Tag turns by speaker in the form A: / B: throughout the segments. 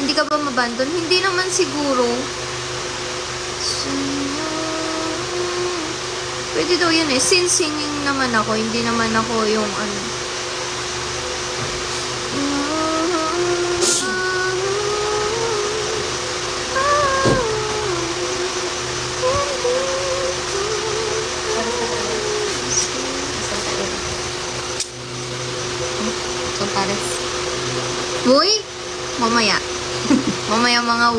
A: Hindi ka ba mabandon? Hindi naman siguro. Pwede daw yun eh. Since singing naman ako, hindi naman ako yung ano.
B: Pares.
A: Uy! Mamaya. Mamaya mga 1.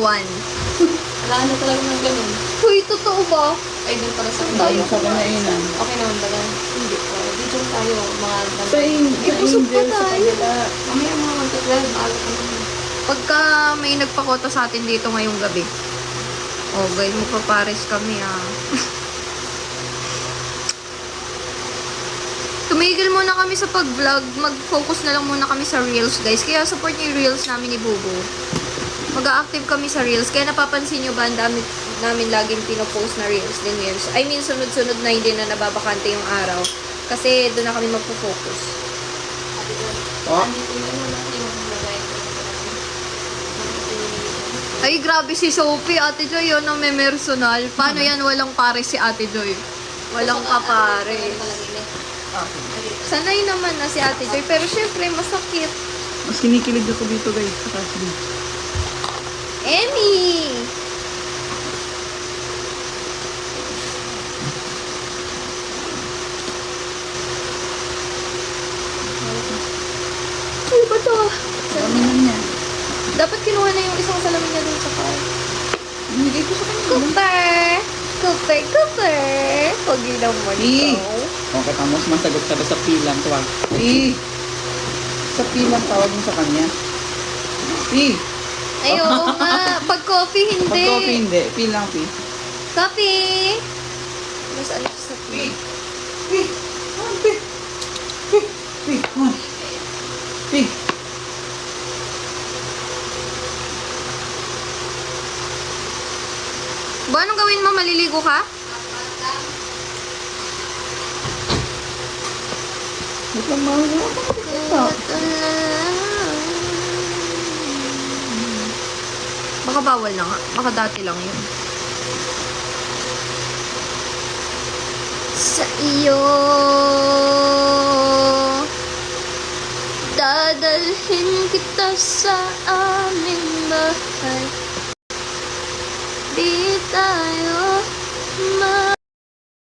B: Wala na talaga ng ganun.
A: Uy, totoo ba?
B: Ay, doon para sa
C: Tayo sa kanainan.
B: Okay naman ba yan? Hindi. Video tayo. Mga
C: Sa
A: Ipusog pa
C: angel sa
A: tayo.
C: kabila.
B: mamaya mga 1-12. Maaga ka naman.
A: Pagka may nagpakota sa atin dito ngayong gabi. Oh, guys, magpapares kami ah. Tumigil muna kami sa pag-vlog. Mag-focus na lang muna kami sa reels, guys. Kaya support niyo yung reels namin ni Bubu. Mag-a-active kami sa reels. Kaya napapansin nyo ba, ang dami namin laging pinopost na reels din reels. I mean, sunod-sunod na hindi na nababakante yung araw. Kasi doon na kami magpo-focus.
C: Oh,
B: Andito yun na yung maglagay.
A: Ay, grabe si Sophie. Ate Joy, yun ang may personal. Paano yan walang pare si Ate Joy? Walang kapare. Sanay naman na si Ate Joy. Pero syempre, masakit.
C: mas kinikilig ako dito guys. Sa Tasby.
A: Emmy! Ano ba to?
C: Kami na niya.
A: Dapat kinuha na yung isang salamin niya dun sa car.
C: Binigay ko sa kanya.
A: Cooper! Cooper! Cooper! Huwag yun naman
C: Eh!
A: ikaw.
C: Okay, tamos masagot ka ba sa pilang tuwag? Sa pilang tawag mo sa kanya.
A: Ayaw nga. Pag coffee, hindi.
C: Pag coffee hindi. Pilang pi.
A: Coffee! Mas ano siya sa tea?
C: Pi.
A: Ba, anong gawin mo? Maliligo ka?
C: Ba't lang mahal mo?
A: Baka bawal na nga. Baka dati lang yun. Sa iyo dadalhin kita sa aming bahay. Di tayo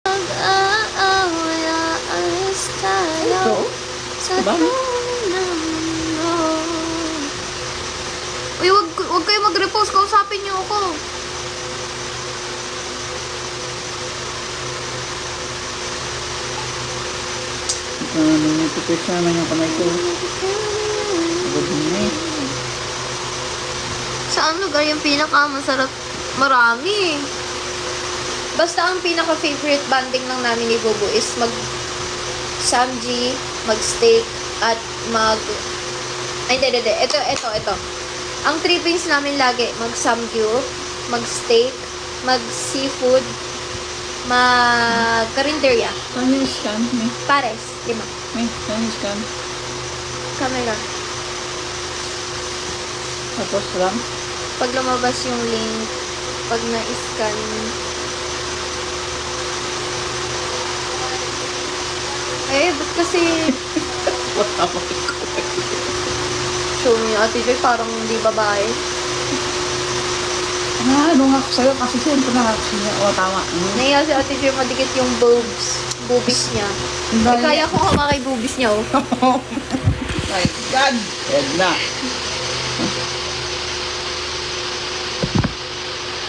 A: mag-aaway. Aalis tayo sa
C: Diba?
A: dulo ng mundo. Uy, wag kayo mag-repost. Kausapin niyo ako.
C: Nitipis na naman yung kamay ko. Agad na eh.
A: Saan lugar yung pinaka-masarap? Marami. Basta ang pinaka-favorite banding lang namin ni Bobo is mag-samji, mag-steak, at Ay, hindi. Ito. Ang trippings namin lagi, mag-samgyu, mag-steak, mag-seafood, mag-karinderya.
C: Saan yung scan?
A: Pares, 5.
C: Saan yung scan?
A: Camera.
C: Tapos lang.
A: Pag lumabas yung link, pag na-scan, ba't kasi show me Ate Joy, parang hindi babae.
C: Ano nga ako sa'yo kasi siyempre nakakasin niya. O, tama.
A: Nahiya si Ate Joy madikit yung boobies niya. Kaya ko hamakay boobies niya, oh.
C: My God! Ed na.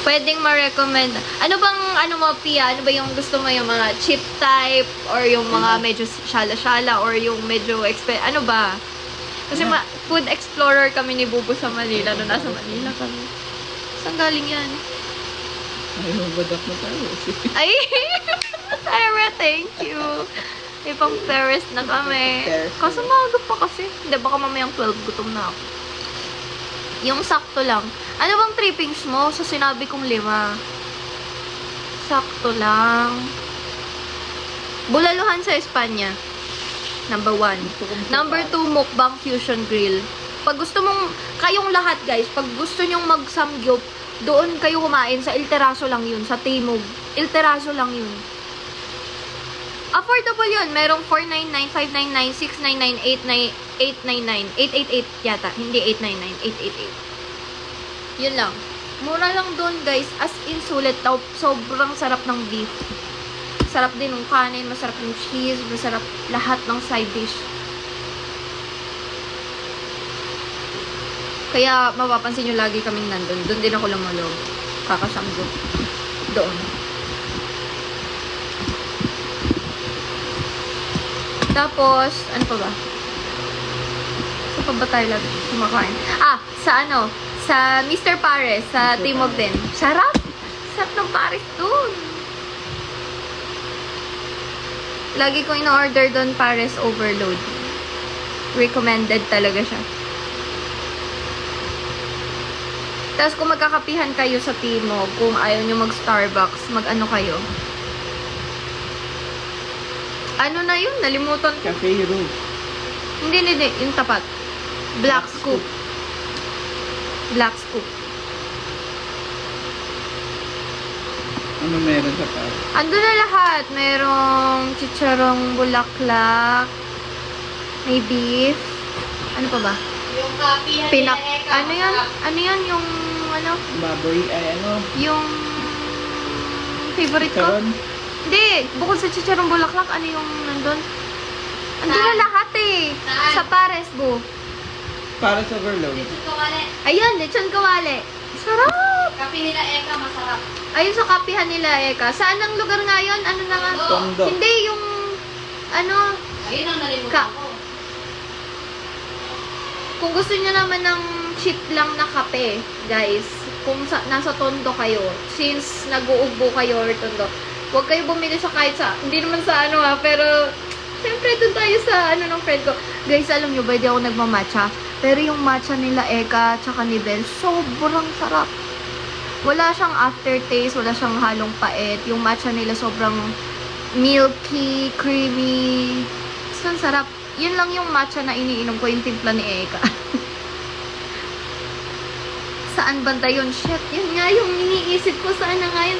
A: Pwedeng ma-recommend. Ano bang, mo, Pia? Ano ba yung gusto mo? Yung mga cheap type? Or yung mga medyo shala-shala? Or yung medyo ano ba? Kasi food explorer kami ni Bubu sa Manila. Nung nasa Manila kami. Saan galing yan?
C: Ay, mabadak na tayo.
A: Ay! Sarah, thank you. May pang Paris na kami. Kaso maaga pa kasi. Hindi, baka mamayang 12 gutom na ako. Yung sakto lang. Ano bang trippings mo sa sinabi kong 5? Sakto lang. Bulaluhan sa Espanya. Number 1. Number 2, mukbang fusion grill. Pag gusto mong, kayong lahat guys, pag gusto nyong mag-samgyup, doon kayo kumain sa El Terraso lang yun, sa Timog. El Terraso lang yun. Affordable yun. Merong 499, 599, 699, 899, 888 yata. Hindi 899, 888. Yun lang. Mura lang doon guys. As in sulit. Sobrang sarap ng beef. Sarap din ng kanin, masarap yung cheese, masarap lahat ng side dish. Kaya mapapansin nyo lagi kaming nandun. Doon din ako lumulog. Kakasamgo. Doon. Tapos, ano pa ba? Saan pa ba tayo lagi kumakain? Sa ano? Sa Mr. Pares, sa
C: Mr.
A: Timog din. Sarap! Sarap ng Pares doon. Lagi ko in-order doon Pares Overload. Recommended talaga siya. Tapos kung magkakapihan kayo sa Timog, kung ayaw nyo mag-Starbucks, mag-ano kayo? Ano na yun? Nalimutan ko.
C: Cafe Room.
A: Hindi. Yung tapat. Black Scoop. Black Scoop.
C: Ano meron sa par?
A: Ando na lahat. Merong chicharong bulaklak. May beef. Ano pa ba?
B: Yung kapihan
A: Ano yan? Ano yan? Yung ano?
C: Baboy, ay ano?
A: Yung favorite ko?
C: Karon?
A: Hindi. Bukod sa chicharong bulaklak, ano yung nandun? Ando na lahat eh.
B: Saan?
A: Sa Pares, bu.
C: Para sa overload.
B: Dito ko kali.
A: Ayan, lechon kawali. Sarap!
B: Kapi nila Eka, masarap.
A: Ayun sa kapihan nila, Eka. Saan ang lugar ngayon? Ano na nga?
C: Tondo.
A: Hindi, yung ano,
B: Ayun ang nalimutan
A: Ka-
B: ko.
A: kung gusto niyo naman ng cheap lang na kape, guys, kung nasa Tondo kayo, since nag-uugbo kayo or Tondo, huwag kayo bumili sa kahit sa, hindi naman sa ano pero, siyempre doon tayo sa ano ng friend ko. Guys, alam nyo ba, di ako nagmamatcha, pero yung matcha nila Eka, tsaka ni Bel, sobrang sarap. Wala siyang aftertaste, wala siyang halong pait, yung matcha nila sobrang milky, creamy, ang sarap. Yun lang yung matcha na iniinom ko, yung timpla ni Eka. Saan banda yun? Shit, yun nga yung iniisip ko. Saan na nga yun?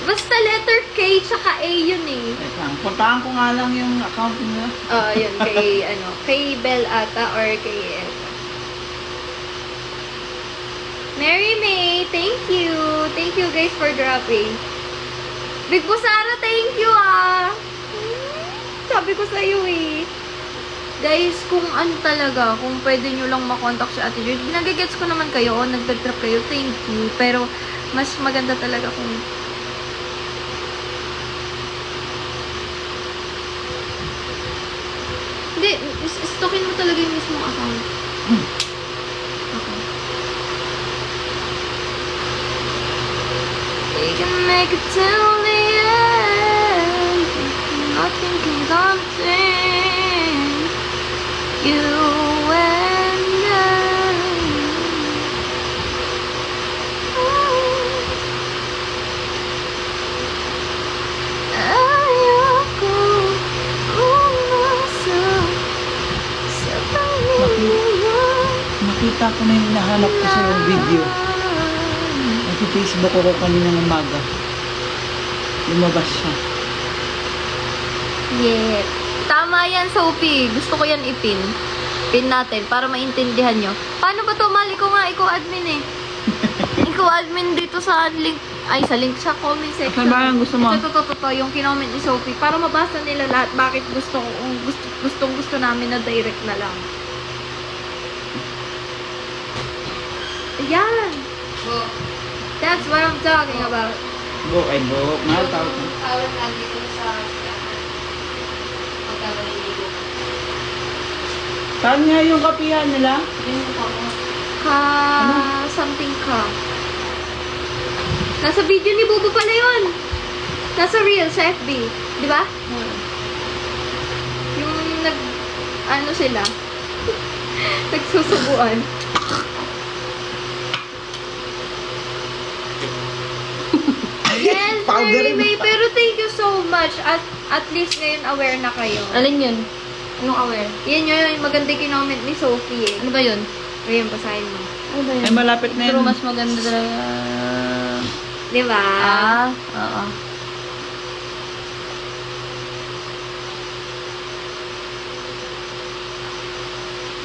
A: Basta letter K tsaka A yun eh.
C: Wait lang. Puntahan ko nga lang yung account nila.
A: Yun, kay, kay Bel ata or kay Eka. Mary May, thank you. Thank you guys for dropping. Big Busara, thank you Sabi ko sa'yo eh. Guys, kung ano talaga, kung pwede nyo lang makontak si Ate Jude, nagigets ko naman kayo, nagdagdrap kayo, thank you. Pero, mas maganda talaga kung hindi, stockin mo talaga yung mismong account. Okay. We can make it till the end. Nothing can come between you and I. Ayoko umasa sa panginoon.
C: Nakita ko na yung hinahanap ko sa yung video. Nag-Facebook ako kaninang umaga. Lumabas siya.
A: Yeah. Tama yan, Sophie. Gusto ko yan ipin. Pin natin para maintindihan nyo. Paano ba to? Mali ko nga, ikaw admin eh. Ikaw admin dito sa link. Ay, sa link sa comment section.
C: Saan ba ang gusto mo?
A: Ito, yung kinoment ni Sophie. Para mabasa nila lahat bakit gusto namin na direct na lang. Ayan.
B: Bo.
A: That's what I'm talking about.
C: Bo, ay bo. Mahal tawag ko.
B: Tawag lang dito sa pagkabaliligo.
C: Saan nga yung kapihan nila?
B: Yun po ako.
A: Something ka. Nasa video ni Bubu pala yun. Nasa reel sa FB. Di ba? Yung ano sila? Nagsusubuan. Yes,
C: Powder
A: Mary
C: rin
A: May.
C: pa.
A: Pero thank you so much. At least ngayon aware na kayo.
B: Alin yun? Anong aware?
A: Yan yun, maganda yung kinoment ni Sophie eh.
B: Ano ba yun?
A: Ayun, basahin mo.
B: Ano ba yun?
C: Ay, malapit na
B: Pero
C: yun.
B: mas maganda talaga.
A: Di ba?
B: Oo.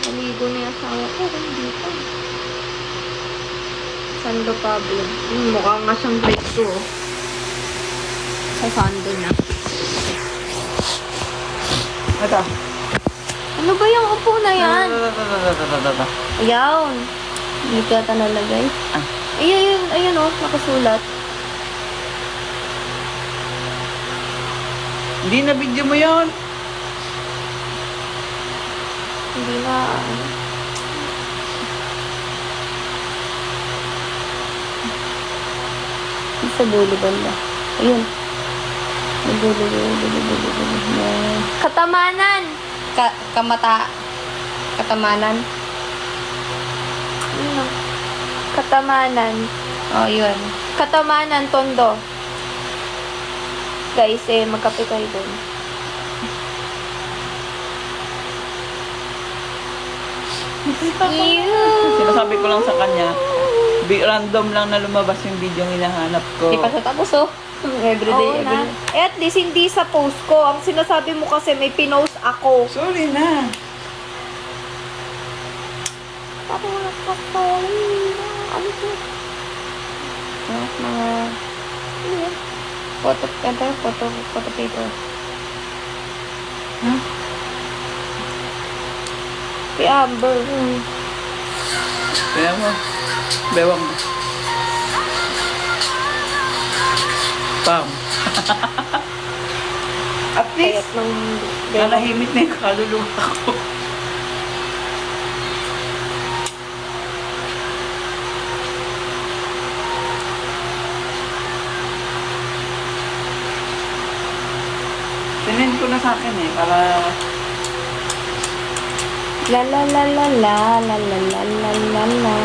A: Naligo na yung asawa ko. Hindi pa. Sando Pablo. Mukha nga siyang grade 2 oh. Sa sando niya.
C: Ito.
A: Ano ba yung upo na yan? Ayaw.
B: Hindi ko yata nalagay.
A: Ayun oh, nakasulat.
C: Hindi na video mo yun.
A: Hindi na.
B: Sa dulo banda. Ayun. Sa dulo.
A: Katamanan.
B: Katamanan.
A: Ano? Katamanan.
B: Oh, yun.
A: Katamanan, Tondo. Guys, magkape kayo dun.
C: Sinasabi ko lang sa kanya, random lang na lumabas yung video yung hinahanap ko.
B: Hindi pa siya tapos, oh. Everyday,
A: Oo na.
B: everyday.
A: At least hindi sa post ko. Ang sinasabi mo kasi may pinost ako.
C: Sorry na.
A: Parang nakakawin. Ano to?
B: Mga photo paper.
C: Huh?
A: Kay Amber.
C: Kaya mo, bewang mo. Pam. At
A: Kayat
C: least,
A: ng...
C: nanahimik na yung kaluluwa ko. Sinend ko na sa akin para
B: La la la la la la la la la la la.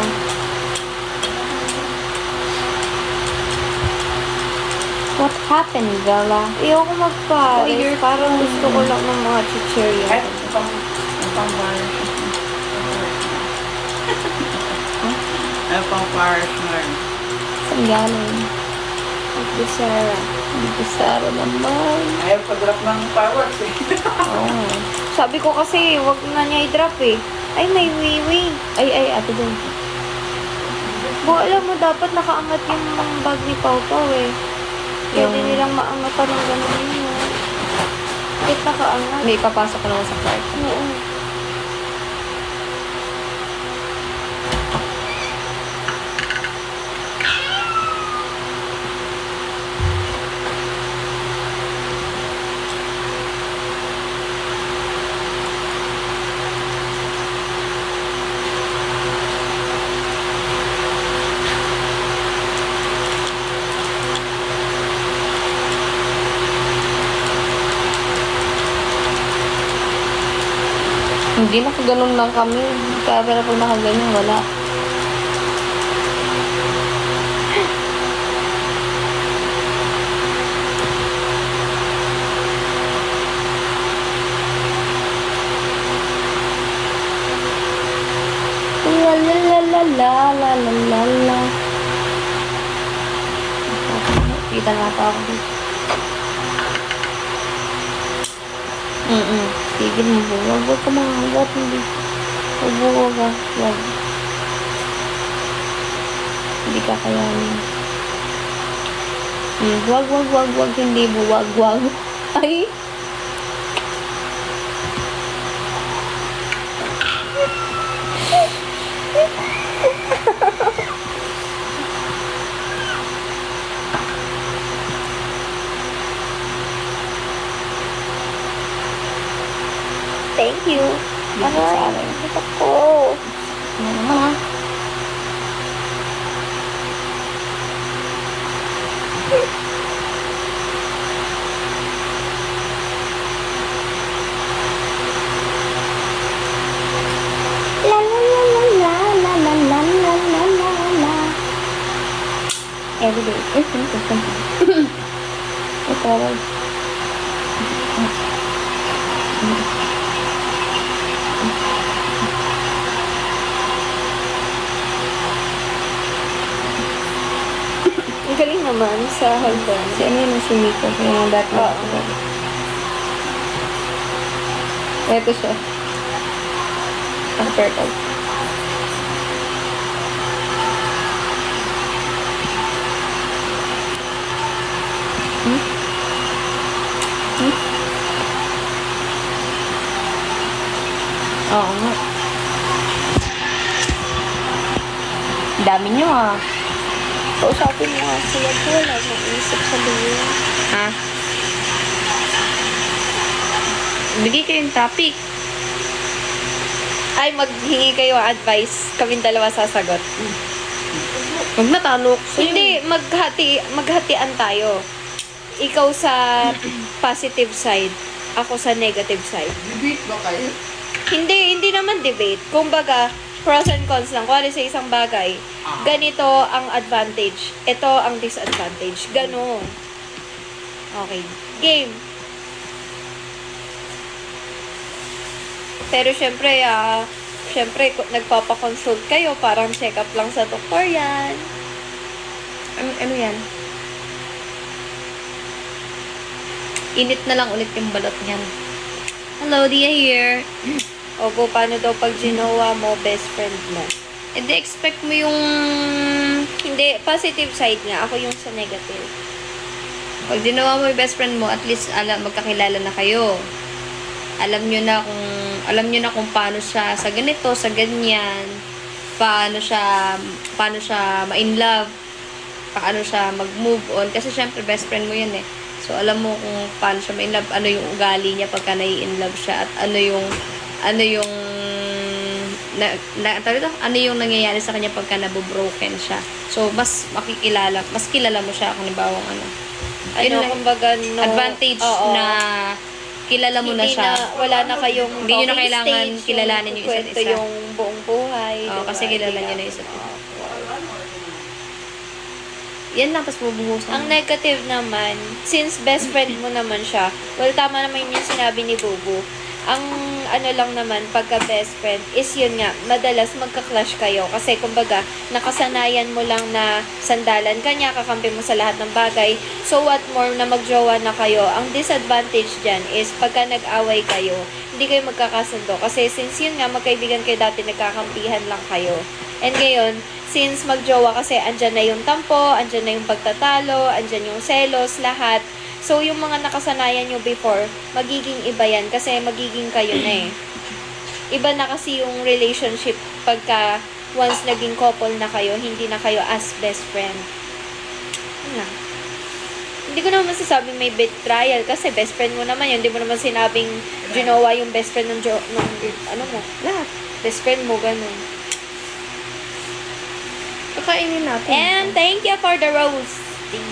B: What happened, Bella?
A: Ayoko magpare.
B: Oh, you're
A: Parang gusto ko lang ng mga chichirya.
C: kahit pang wire. Ay, pang wire na.
B: Saan galing?
A: Ate Sarah.
B: Dito Sara naman.
C: Ayaw pag-drop ng fireworks eh.
B: Oh.
A: Sabi ko kasi, wag na niya i-drop eh. Ay, may wiwi.
B: Ay, ate dun.
A: Bo, alam mo, dapat nakaangat yung bag ni Pau Pau eh. Pwede
B: Yung-
A: nilang maangatan ng gano'n yun. Kahit nakaangat.
B: May ipapasok ko naman sa cart.
A: Oo.
B: Hindi, nakaganon lang kami. Kaya pero pag nakaganyan, wala. La la la la la la la la la. Kita nga pa ako dito. Sige mo po. Huwag ka mga hanggat. Hindi. Huwag ka. Huwag. Hindi ka kayanin. Huwag. Hindi mo. Huwag. Ay.
A: Thank you.
B: Dito sa akin.
A: Gusto ko.
B: Ano naman, ha?
A: La la la la la la la la la la la la.
B: Everyday. Ay, ganito. Ito,
A: naman sa hagdan.
B: Si ano yun, si Miko. Yung dati.
A: Oo.
B: Ito siya. Ang purple. Oo nga. Dami nyo ah.
A: Kausapin mo nga sila ko. Wala akong isip sabihin.
B: Ha? Bigay kayong topic.
A: Ay, maghingi kayo advice. Kaming dalawa sasagot.
B: Huwag natalo ko sa'yo.
A: Hindi, maghatian tayo. Ikaw sa positive side. Ako sa negative side.
C: Debate ba kayo?
A: Hindi naman debate. Kumbaga, pros and cons lang. Kuwari sa isang bagay, ganito ang advantage. Ito ang disadvantage. Ganon. Okay. Game. Pero syempre, nagpapakonsult kayo. Parang check-up lang sa doktor yan.
B: Ano yan? Init na lang ulit yung balot niyan. Hello, Dia here.
A: Opo, paano daw pag ginawa mo, best friend mo?
B: Hindi, expect mo yung...
A: Hindi, positive side nga. Ako yung sa negative.
B: Pag ginawa mo yung best friend mo, at least magkakilala na kayo. Alam nyo na kung paano siya sa ganito, sa ganyan. Paano siya ma-in love. Paano siya mag-move on. Kasi syempre, best friend mo yun eh. So, alam mo kung paano siya ma-in love, ano yung ugali niya pagka nai-in love siya, at ano yung nangyayari sa kanya pagka nabobroken siya. So, mas kilala mo siya kung nibawang ano. Yun lang,
A: Kumbaga, no,
B: advantage
A: oo.
B: na kilala mo na
A: Hindi
B: siya.
A: wala na kayong
B: Hindi nyo na
A: talking
B: kailangan
A: stage,
B: kilalanin yung isa't
A: kwento
B: isa.
A: yung buong buhay.
B: Oo,
A: diba?
B: kasi kilala nyo na isa't isa. Yan lang, tapos bubuhusan.
A: Ang negative naman, since best friend mo naman siya, well, tama naman yung sinabi ni Bubu. Ang ano lang naman, pagka best friend, is yun nga, madalas magka-clash kayo. Kasi, kumbaga, nakasanayan mo lang na sandalan kanya, kakampi mo sa lahat ng bagay. So, what more na magjowa na kayo. Ang disadvantage dyan is, pagka nag-away kayo, hindi kayo magkakasundo. Kasi, since yun nga, magkaibigan kayo dati, nagkakampihan lang kayo. And ngayon, since magjowa kasi andyan na yung tampo, andyan na yung pagtatalo, andyan yung selos, lahat. So, yung mga nakasanayan nyo before, magiging iba yan kasi magiging kayo na eh. Iba na kasi yung relationship pagka once naging couple na kayo, hindi na kayo as best friend. Ano? Hindi ko naman masasabing may betrayal kasi best friend mo naman yun. Hindi mo naman sinabing ginawa yung best friend ng ano mo. Lahat. Best friend mo, ganun.
B: Kakainin natin.
A: And thank you for the roasty.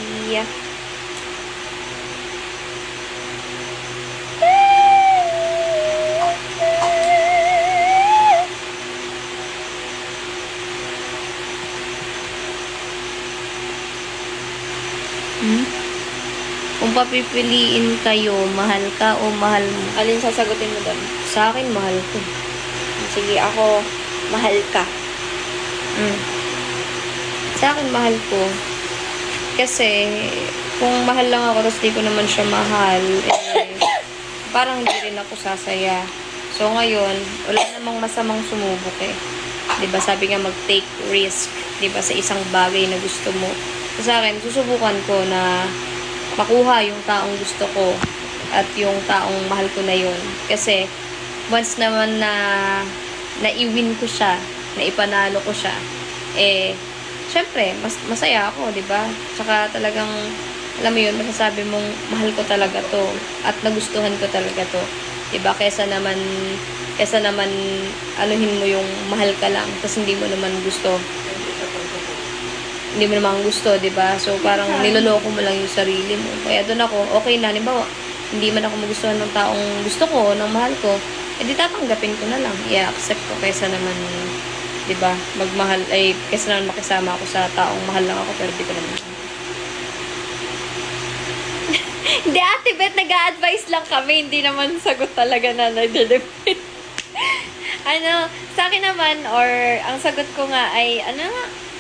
B: Kung papipiliin kayo, mahal ka o mahal mo?
A: Alin sasagutin mo doon?
B: Sa akin, mahal ko.
A: Sige, ako, mahal ka.
B: Sa akin, mahal ko. Kasi, kung mahal lang ako, tapos di ko naman siya mahal, parang hindi rin ako sasaya. So, ngayon, wala namang masamang sumubok eh. Diba, sabi nga mag-take risk, diba, sa isang bagay na gusto mo. So, sa akin, susubukan ko na makuha yung taong gusto ko at yung taong mahal ko na yun. Kasi, once naman na na-i-win ko siya, na ipanalo ko siya, syempre, masaya ako, di ba? Tsaka talagang, alam mo yun, masasabi mong mahal ko talaga to at nagustuhan ko talaga to. Di ba? Kesa naman anuhin mo yung mahal ka lang tapos hindi mo naman gusto, di ba? So, parang niloloko mo lang yung sarili mo. Kaya doon ako, okay na, halimbawa, hindi man ako magustuhan ng taong gusto ko, ng mahal ko, edi tatanggapin ko na lang. I-accept ko kaysa naman, di ba, magmahal, kaysa naman makisama ako sa taong mahal lang ako, pero di ko naman.
A: Hindi, Ate Beth, nag-a-advise lang kami. Hindi naman sagot talaga na nagde-debate. Sa akin naman, or ang sagot ko nga ay,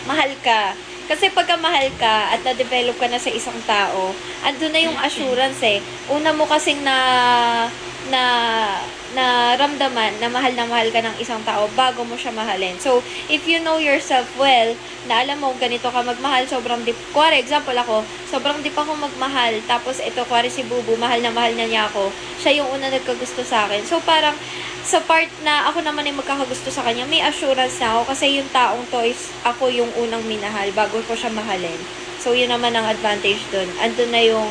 A: mahal ka.
B: Kasi pagka mahal ka at na-develop ka na sa isang tao, andun na yung assurance eh. Una mo kasing na ramdaman na mahal ka ng isang tao bago mo siya mahalin. So, if you know yourself well, na alam mo, ganito ka magmahal, sobrang deep. Kuwari, example ako, sobrang deep ako magmahal, tapos ito, kuwari si Bubu, mahal na niya ako, siya yung una nagkagusto sa akin. So, parang, sa part na ako naman yung magkakagusto sa kanya, may assurance na ako kasi yung taong to is ako yung unang minahal bago ko siya mahalin. So, yun naman ang advantage dun. Andun na yung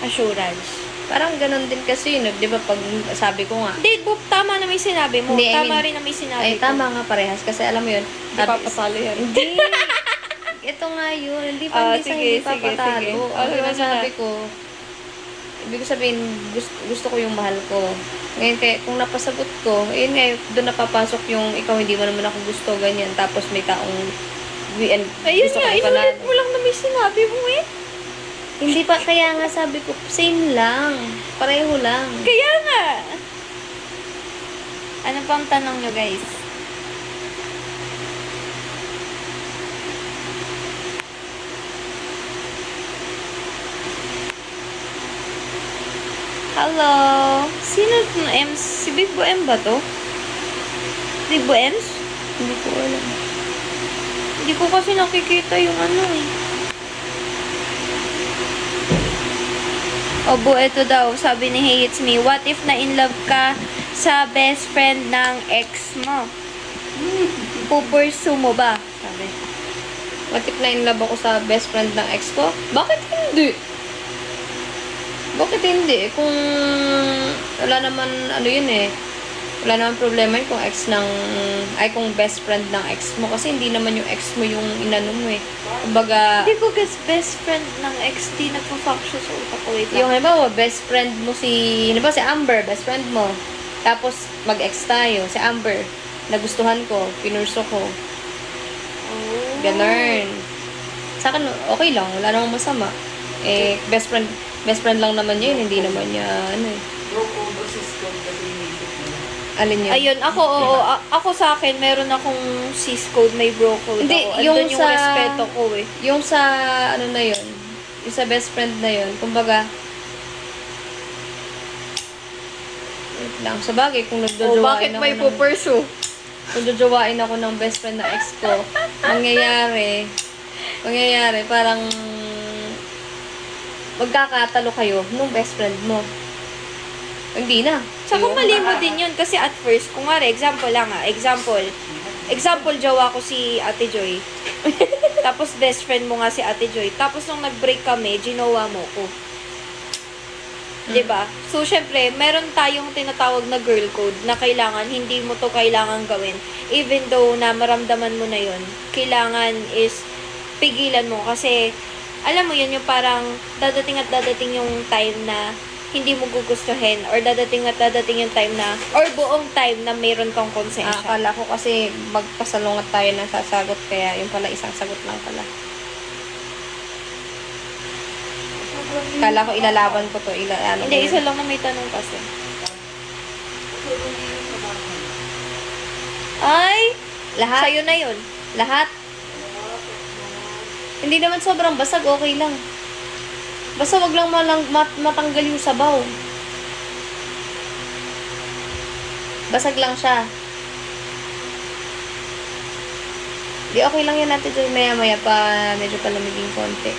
B: assurance.
D: Parang ganun din kasi yun, di ba pag sabi ko nga.
B: Hindi, tama na may sinabi mo.
D: Hindi, I
B: Tama
D: mean,
B: rin na may sinabi
D: Ay, tama nga parehas. Kasi alam mo yun.
B: Hindi papatalo yan.
D: Hindi. Ito nga yun. Hindi
B: Ah,
D: pa hindi sa
B: sige,
D: hindi
B: sige,
D: papatalo.
B: sige.
D: Ang
B: Ano na
D: sinasabi ko, ibig sabihin, gusto ko yung mahal ko. Ngayon, kaya, kung napasagot ko, yun nga, doon napapasok yung ikaw hindi mo naman ako gusto, ganyan. Tapos may taong
B: Ayun
D: gusto
B: nga,
D: ko ipanalo.
B: inulit mo lang na may sinabi mo eh.
D: Hindi pa, kaya nga sabi ko, same lang. Pareho lang.
B: Kaya nga. Ano pang tanong nyo, guys? Hello? Sino itong M? Si Big Bo M ba to? Big Bo Ems?
D: Hindi ko alam.
B: Hindi ko kasi nakikita yung ano eh. Obo, ito daw. Sabi ni Hey It's Me, what if na in love ka sa best friend ng ex mo? Pupursue mo ba? Sabi.
D: What if na in love ako sa best friend ng ex ko? Bakit hindi? Bakit hindi? Kung wala naman, ano yun eh, wala naman problema yun kung ex ng, ay kung best friend ng ex mo. Kasi hindi naman yung ex mo yung inano mo eh. Kumbaga,
B: Hindi ko guess best friend ng ex, di nagpa-function sa utak ko. Wait
D: yung
B: lang.
D: halimbawa, best friend mo si, halimbawa si Amber, best friend mo. Tapos, mag-ex tayo. Si Amber, nagustuhan ko, pinurso ko.
B: Oh.
D: Ganun. Sa akin, okay lang. Wala namang masama. Eh, best friend lang naman niya yun. Hindi naman niya, ano eh. Alin yun?
B: Ayun, ako, oo, ako sa akin, meron akong sis code, may bro code
D: Hindi,
B: ako.
D: yung
B: Andun yung
D: sa-
B: respeto ko eh.
D: Yung sa, ano na yun, yung sa best friend na yun, kumbaga, wait lang, sa bagay, kung
B: Oh,
D: nagjojowain
B: bakit
D: ako
B: may
D: ng,
B: pupursue?
D: kung jojowain ako ng best friend na ex ko, mangyayari, parang, magkakatalo kayo nung best friend mo. Hindi na.
B: Tsaka
D: Ayun.
B: mali mo din yun. Kasi at first, kung nga, example lang ah. Example, jowa ko si Ate Joy. Tapos best friend mo nga si Ate Joy. Tapos nung nag-break kami, ginawa mo ko. 'Di ba? So, syempre, meron tayong tinatawag na girl code na kailangan, hindi mo to kailangan gawin. Even though na maramdaman mo na yun, kailangan is pigilan mo. Kasi, alam mo yun, yung parang dadating at dadating yung time na hindi mo gugustuhin or dadating at dadating yung time na or buong time na mayroon kang konsensya.
D: Akala ko kasi magpasalungat tayo ng sasagot, kaya yung pala isang sagot lang pala. Akala ko ilalaban ko to,
B: Hindi, isa lang na may tanong kasi. Ay!
D: Lahat?
B: Sa'yo na yun.
D: Lahat? Hindi naman sobrang basag, okay lang. Basta wag lang matanggal yung sabaw. Basag lang siya. Di okay lang yan natin dyan maya-maya pa medyo palamiging konti.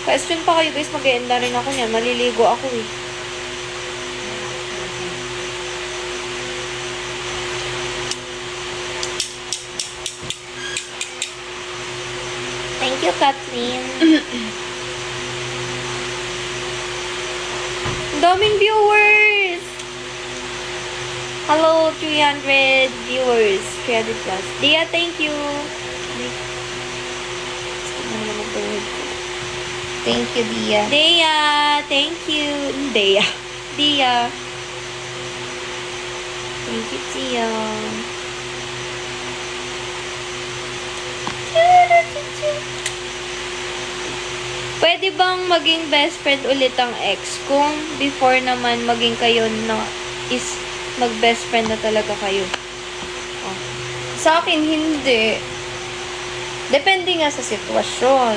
B: Question pa kayo guys, mag-e-end na rin ako niyan. Maliligo ako eh. Thank you, Kathleen. Daming viewers! Hello, 300 viewers. 300 plus. Dia, thank you.
D: Thank you, Dia.
B: Dea, thank you. Dea. Dia. Thank you, Tia. Pwede bang maging best friend ulit ang ex kung before naman maging kayo na is mag-best friend na talaga kayo?
D: Sa akin, hindi.
B: Depende nga sa sitwasyon.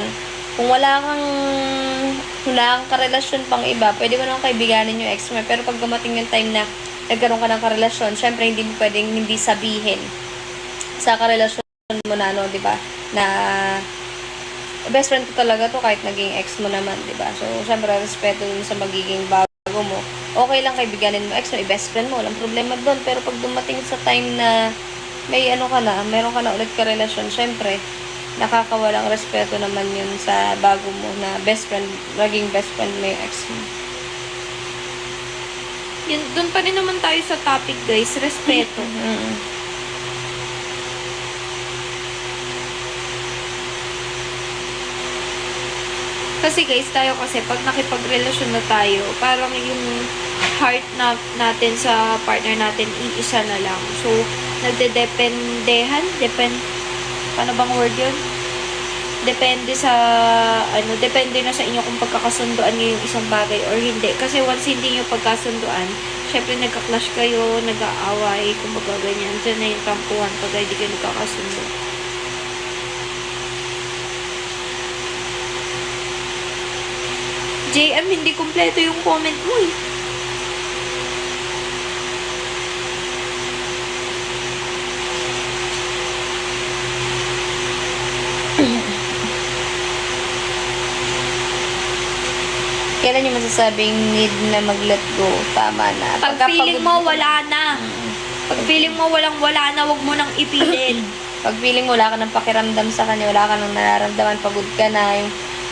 B: Kung wala kang karelasyon pang iba, pwede mo naman kaibiganin yung ex mo. Pero pag dumating yung time na nagkaroon ka ng karelasyon, syempre hindi mo pwedeng hindi sabihin sa karelasyon mo na ano, di ba? Na best friend ko talaga to kahit naging ex mo naman, di ba? So, syempre, respeto dun sa magiging bago mo. Okay lang kaibiganin mo ex mo, i-best friend mo, walang problema doon. Pero pag dumating sa time na may ano ka na, meron ka na ulit karelasyon, syempre, nakakawalang respeto naman yun sa bago mo na best friend, maging best friend mo yung ex mo.
A: Yun, doon pa rin naman tayo sa topic, guys. Respeto. Kasi guys, tayo kasi pag nakipagrelasyon na tayo, parang yung heart natin sa partner natin, iisa na lang. So, nagdedependehan, paano bang word yun? Depende sa, depende na sa inyo kung pagkakasunduan nyo yung isang bagay or hindi. Kasi once hindi nyo pagkasunduan, syempre nagka-clash kayo, nag-aaway, kumbaga ganyan. Diyan na yung tampuhan pag hindi kayo nagkakasundo. JM, hindi kumpleto yung comment mo eh.
B: Kailan yung masasabing need na mag-let go? Tama na.
A: Pag feeling mo, wala na. Pag feeling mo, wala na, wag mo nang ipilit.
B: Pag feeling mo, wala ka ng pakiramdam sa kanya, wala ka nang nararamdaman, pagod ka na, yung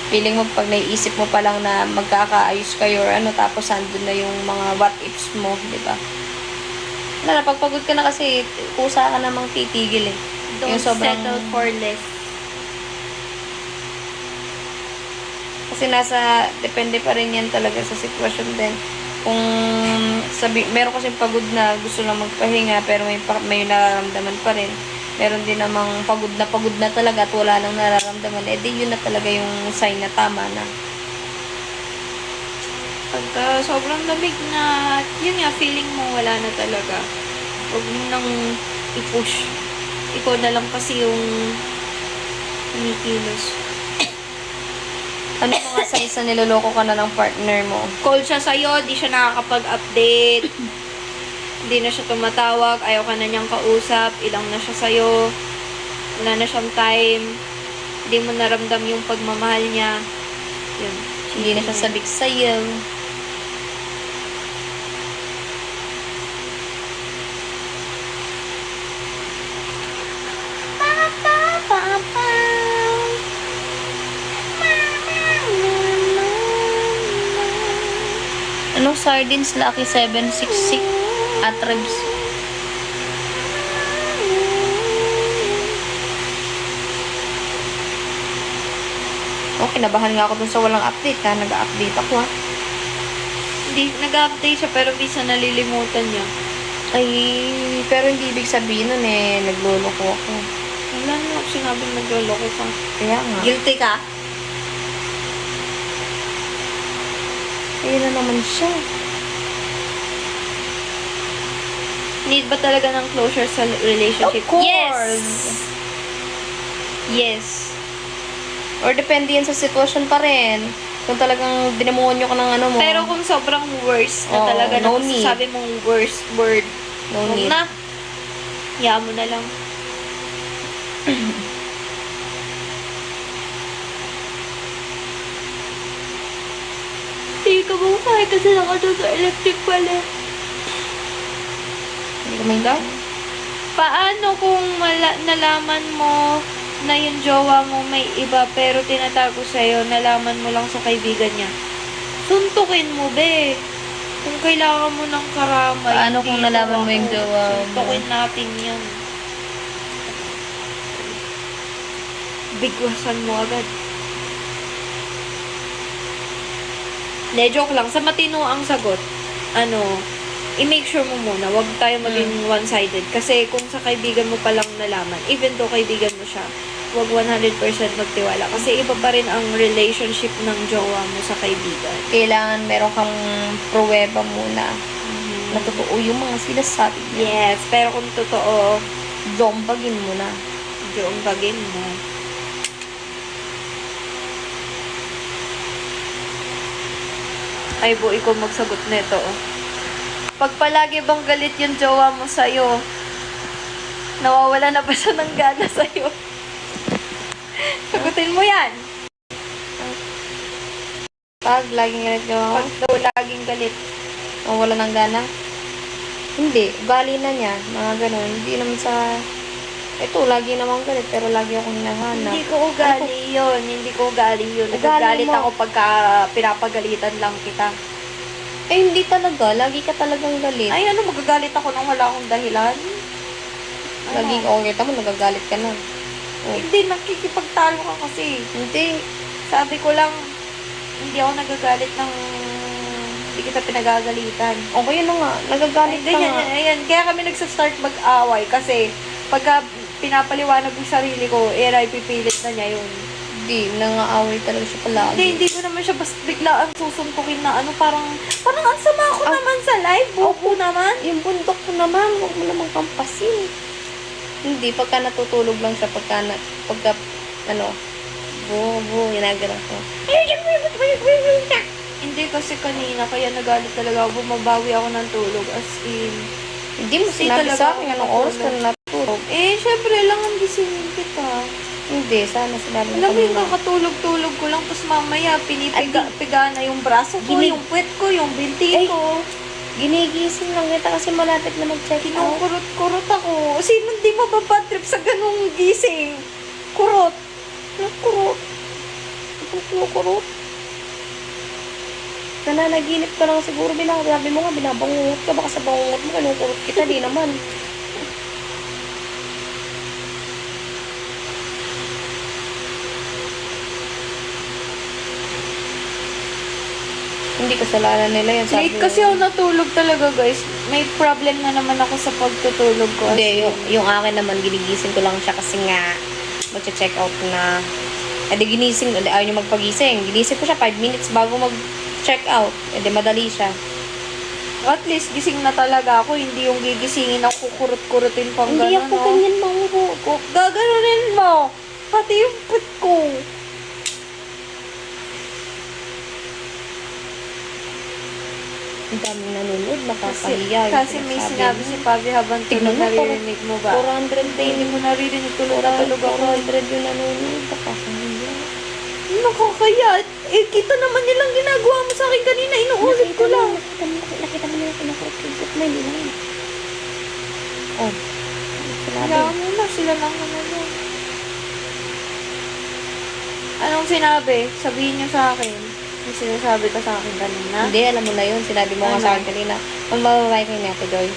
B: feeling mo, pag naiisip mo pa lang na magkakaayos kayo or ano, tapos andun na yung mga what ifs mo, di ba? Wala na, pag pagod ka na kasi, kusa ka namang titigil eh.
A: Don't settle for less.
B: Kasi depende pa rin yan talaga sa sitwasyon din. Kung meron kasi pagod na gusto lang magpahinga pero may nararamdaman pa rin. Meron din namang pagod na talaga at wala nang nararamdaman. Eh di yun na talaga yung sign na tama na.
A: Pagka sobrang lamig na, yun nga, feeling mo wala na talaga. Huwag mo nang i-push. Ikaw na lang kasi yung kumikilos.
B: Ano mga signs na niloloko ka na ng partner mo?
A: Call siya sa'yo, di siya nakakapag-update. Hindi na siya tumatawag, ayaw ka na niyang kausap, ilang na siya sa'yo. Wala na siyang time. Hindi mo naramdam yung pagmamahal niya. Yun.
B: Hindi na siya sabik sa'yo. Anong sardines? Lucky 766 at ribs. Okay, nabahan nga ako dun sa walang update ha. Nag-update ako ha.
A: Hindi, nag-update siya pero minsan nalilimutan niya.
B: Ay, pero hindi ibig sabihin nun eh, nagloloko ako.
A: Wala na ako sinabing nagloloko ka.
B: Kaya nga.
A: Guilty ka?
B: Ayun na naman siya.
A: Need ba talaga ng closure sa relationship?
B: Of course!
A: Yes! Yes.
B: Or depende yan sa sitwasyon pa rin. Kung talagang dinamonyo ka ng ano mo.
A: Pero kung sobrang worst na
B: Oo,
A: talaga
B: no
A: na
B: need.
A: sabi mong worst word,
B: no
A: huwag
B: need.
A: na. Hayaan mo na lang. Hindi ka buhay kasi nakatulog sa electric pala.
B: Hindi ka maindaw?
A: Paano kung nalaman mo na yung jowa mo may iba pero tinatago sa'yo, nalaman mo lang sa kaibigan niya? Suntukin mo, be. Kung kailangan mo ng karamay.
B: Paano kung
A: dito
B: nalaman mo yung
A: ako.
B: jowa mo?
A: Suntukin natin yan. Bigwasan mo agad. Ne, joke lang. Sa matino ang sagot, i-make sure mo muna, wag tayo maging one-sided. Kasi kung sa kaibigan mo palang nalaman, even though kaibigan mo siya, wag 100% magtiwala. Kasi iba pa rin ang relationship ng jowa mo sa kaibigan.
B: Kailangan meron kang pruweba muna na totoo yung mga sinasabi niya.
A: Yes, pero kung totoo,
B: Zombagin mo na.
A: yung bagin mo. Ay, buhay ko magsagot nito. Pag palagi bang galit yung jowa mo sa'yo, nawawala na ba siya ng gana sa'yo? Sagutin mo yan.
B: Pag laging galit ka ako,
A: Pag daw laging galit.
B: wala ng gana. Hindi, ugali na niya, mga ganun. Hindi naman sa... Ito, lagi naman galit, pero lagi akong hinahanap.
A: Hindi ko ugali yun. Hindi ko ugali yun.
B: Ugali
A: Nagagalit
B: mo.
A: ako pagka pinapagalitan lang kita.
B: Eh, hindi talaga. Lagi ka talagang galit.
A: Ay, ano, magagalit ako nang wala akong dahilan?
B: Lagi
A: Ano?
B: ako kita mo, nagagalit ka na.
A: Hindi, nakikipagtalo ka kasi.
B: Hindi.
A: Sabi ko lang, hindi ako nagagalit ng... Hindi kita pinagagalitan.
B: Okay na nga, nagagalit ka
A: Ganyan,
B: nga.
A: ayan. Kaya kami nagsastart mag-away kasi pagka pinapaliwanag yung sarili ko, ay pipilit na niya yun.
B: Hindi, nangaaway talaga siya palagi.
A: Hindi ko naman siya basta biglaan susuntukin na ano, parang ang sama ko naman sa live. Bobo naman.
B: Yung bundok ko naman, huwag mo namang kampasin. Hindi, pagka natutulog lang siya, pagka ginagano ko.
A: Hindi kasi kanina, kaya nagalit talaga ako. Bumabawi ako ng tulog. As in,
B: Hindi mo
A: Kasi
B: sinabi
A: talaga
B: sa
A: ako
B: akin anong oras ka
A: natulog.
B: na natulog.
A: syempre lang ang gisingin kita.
B: Hindi, sana sinabi mo
A: Alam mo yung
B: kanina.
A: kakatulog-tulog ko lang, tapos mamaya pinipiga na yung braso ko,
B: Ginig-
A: yung puwet ko, yung binti
B: Ay.
A: ko.
B: Ginigising lang kita kasi malapit na mag-check out.
A: Kinukurot-kurot ako. Sino di mababatrip sa ganung gising? Kurot.
B: Nakurot. Anong kinukurot? Nananaginip ka lang siguro. Sabi mo nga, binabangungot ka. Baka sa bangungot mo, kinukurot kita. Di naman. Hindi kasalanan nila yan.
A: Late kasi ako natulog talaga, guys. May problem na naman ako sa pagtutulog ko.
B: Hindi, yung akin naman, ginigising ko lang siya kasi nga, mag-check out na. Eh di ginising, ayaw niyo magpagising. Ginising ko siya 5 minutes bago mag-check out. Eh di madali siya.
A: At least gising na talaga ako. Hindi yung gigisingin ako kukurot-kurotin pang
B: Hindi
A: gano'n.
B: ako ganyan manguho.
A: Gaganunin mo. Pati yung put ko.
B: Ang daming nanonood, nakakahiya. yung
A: Kasi may
B: sinasabi
A: sinabi
B: mo.
A: si Pavi habang
B: Tignan
A: tulog,
B: mo,
A: naririnig mo ba?
B: 400
A: Hindi mo naririnig, tulog na tulog ako.
B: 400 yung nanonood. Nakakahiya.
A: Nakakaya. Eh, kita naman nilang ginagawa mo sa akin kanina. Inuulit ko lang.
B: Nakita mo nila kinakurot yung book mo, hindi naman. Oh. Sinabi.
A: Kaya mo na, sila lang naman yun. Anong sinabi? Sabihin niyo sa akin. Yung sinasabi ka sa akin kanina.
B: Hindi, alam mo na yun. Sinabi mo nga
A: Ano?
B: sa akin kanina. Ang babae kayo ni Ate Joy.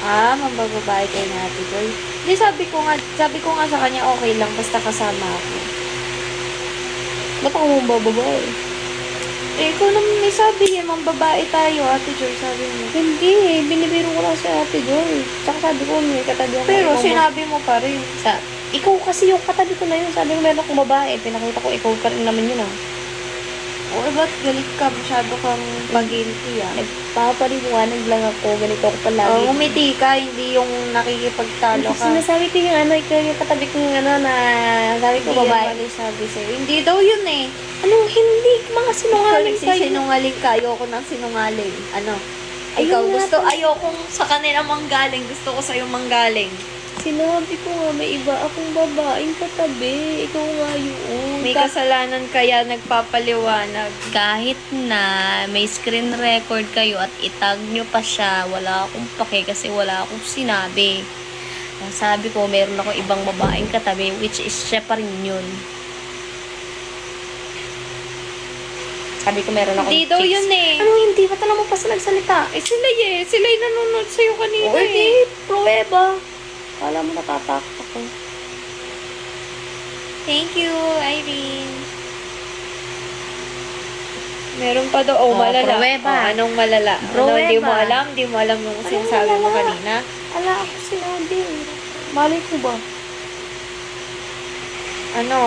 A: Mambababae kayo na Ate Joy. Hindi, sabi ko nga sa kanya, okay lang, basta kasama ako.
B: Ba't ako mong babae?
A: Eh, ikaw naman may sabi eh, mambabae tayo, Ate Joy, sabi mo.
B: Hindi eh. Binibiro ko lang si Ate Joy. Tsaka sabi ko, may katabi ako.
A: Pero
B: ikaw mo-
A: sinabi mo pa rin.
B: Ikaw kasi yung katabi ko na yun. Sabi ko, meron akong babae. Pinakita ko, ikaw ka rin naman yun ah.
A: O, ba't galit ka? Masyado kang pag-guilty ah.
B: Nagpapaliwanag lang ako. Ganito ako palagi.
A: Umiti ka, hindi yung nakikipagtalo ka.
B: Sinasabi ko yung ikaw yung katabi kong na sabi ko
A: Hindi yan
B: babae.
A: mali sabi sa'yo. Hindi daw yun eh.
B: Anong hindi? Mga
A: Ikaw
B: sinungaling kayo.
A: nagsisinungaling ka. Ayoko ng sinungaling. Ano?
B: Ayun
A: Ikaw
B: nga
A: gusto,
B: po.
A: ayokong sa kanila manggaling. Gusto ko sa'yo manggaling.
B: Sinabi ko nga, may iba akong babaeng katabi. Ikaw nga yun.
A: May kasalanan kaya nagpapaliwanag.
B: Kahit na may screen record kayo at itag nyo pa siya, wala akong pake kasi wala akong sinabi. Ang sabi ko, meron ako ibang babaeng katabi, which is siya pa rin yun. Sabi ko, meron akong
A: Hindi daw
B: chicks.
A: yun eh.
B: Ano hindi? Ba't alam mo pa sila nagsalita?
A: Eh sila eh. Sila yung nanonood sa'yo kanina
B: O,
A: eh.
B: di, pruweba. Kala mo natatakot ako.
A: Thank you, Irene. Meron pa daw. Oh,
B: Oh,
A: malala.
B: pruweba.
A: Oh, anong malala? Ano,
B: Pruweba.
A: hindi mo alam? Hindi mo alam yung sinasabi mo
B: malala?
A: kanina?
B: Ala ako sinabi. Malay ko ba?
A: Ano?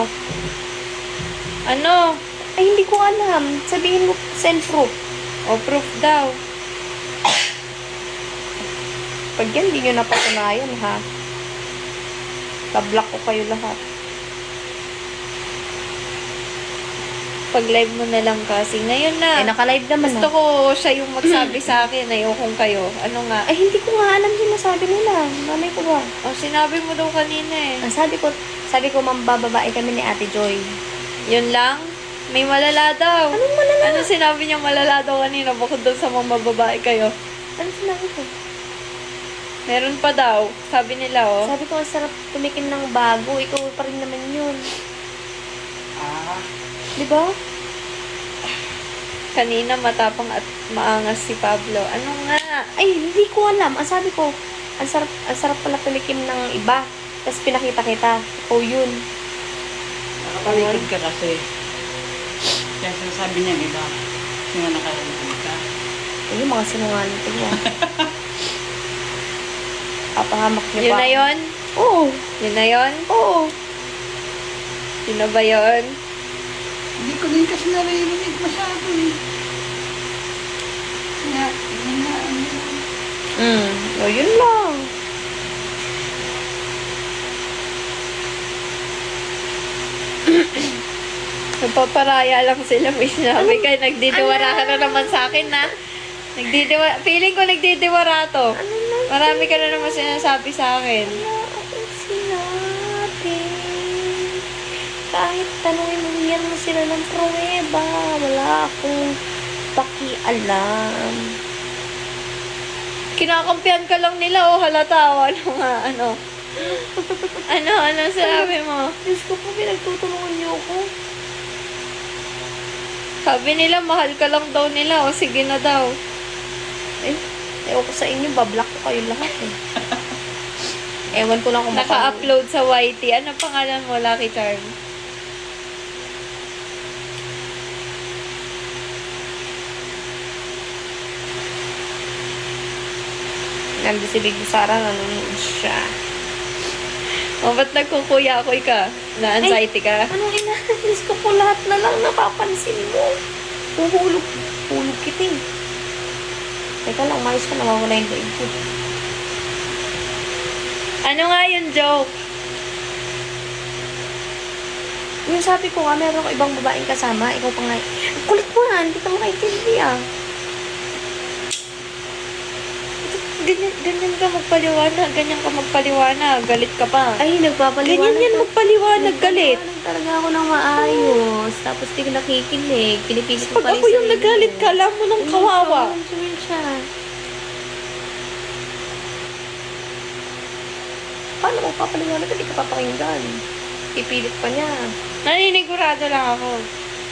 A: Ano?
B: Ay, hindi ko alam. Sabihin mo, send proof.
A: O, proof daw.
B: Pag yan, hindi nyo napatunayan, ha? Tablock ko kayo lahat.
A: pag-live mo na lang kasi. Ngayon na.
B: naka-live naman
A: Gusto
B: na.
A: ko siya yung magsabi sa akin. Ayokong kayo. Ano nga?
B: Ay, hindi ko nga alam sinasabi nila. Malay ko ba?
A: Oh, sinabi mo daw kanina eh.
B: Ang sabi ko, mambababae kami ni Ate Joy.
A: Yun lang? May malala daw.
B: Anong malala?
A: Ano sinabi niya malala daw kanina bukod doon sa mga babae kayo?
B: Ano sinabi ko?
A: Meron pa daw. Sabi nila oh.
B: Sabi ko, ang sarap tumikim ng bago. Ikaw pa rin naman yun.
C: Ah,
B: Di ba?
A: Kanina matapang at maangas si Pablo. Ano nga?
B: Ay, hindi ko alam. Ang sabi ko, ang sarap pala tumikim ng iba. Tapos pinakita kita. Ikaw yun.
C: nakapalikid ka kasi. Kaya sinasabi niya, iba. Kasi nga nakapalikid ka.
B: Ay, yung mga sinungaling ko yan. Papahamak niyo
A: Yun
B: pa.
A: na yun?
B: Oo.
A: Yun na yun?
B: Oo.
A: Yun na ba yun?
C: Hindi ko din kasi naririnig masyado eh. Kaya, yun na,
B: O, yun lang.
A: Nagpaparaya lang sila. May sinabi kayo, nagdidiwara ka na naman sa akin na. Feeling ko nagdidiwara to. Marami ka na naman sinasabi sa akin.
B: Wala akong sinabi. Kahit tanungin mo yan mo sila ng pruweba, wala akong pakialam.
A: Kinakampihan ka lang nila, oh, halata, oh, ano nga, ano. Ano sabi mo?
B: Diyos ko po, pinagtutulungan niyo ako.
A: Sabi nila, mahal ka lang daw nila, oh, sige na daw.
B: Ewan ko sa inyo, bablock ko kayo lahat eh. Ewan ko lang kung
A: Naka-upload sa YT. Ano pangalan mo, Lucky Charm?
B: Nandun si Big Sara, nanonood siya.
A: O, ba't nagkukuya-kuy ka? Na-anxiety ka?
B: Anong inahalis ko po lahat na lang napapansin mo? Hulog kita eh. Teka lang, umayos ka, nawawala yung daig ko.
A: Ano nga yung joke?
B: Yung sabi ko nga, meron ko ibang babaeng kasama, ikaw pa nga. Ang kulit mo nga, hindi ka makaintindi ah.
A: Ganyan ka magpaliwanag. Ganyan ka magpaliwanag. Galit ka pa.
B: Ay, nagpapaliwanag.
A: Ganyan yan magpaliwanag. Galit.
B: Nagpapaliwanag talaga ako ng maayos. Tapos di ka nakikinig. Pinipilit mo
A: Pag ako yung nagalit ka, alam mo nang kawawa.
B: Sumin siya. Paano mo papaliwanag? Hindi ka papakinggan. Ipilit pa niya.
A: Naninigurado lang ako.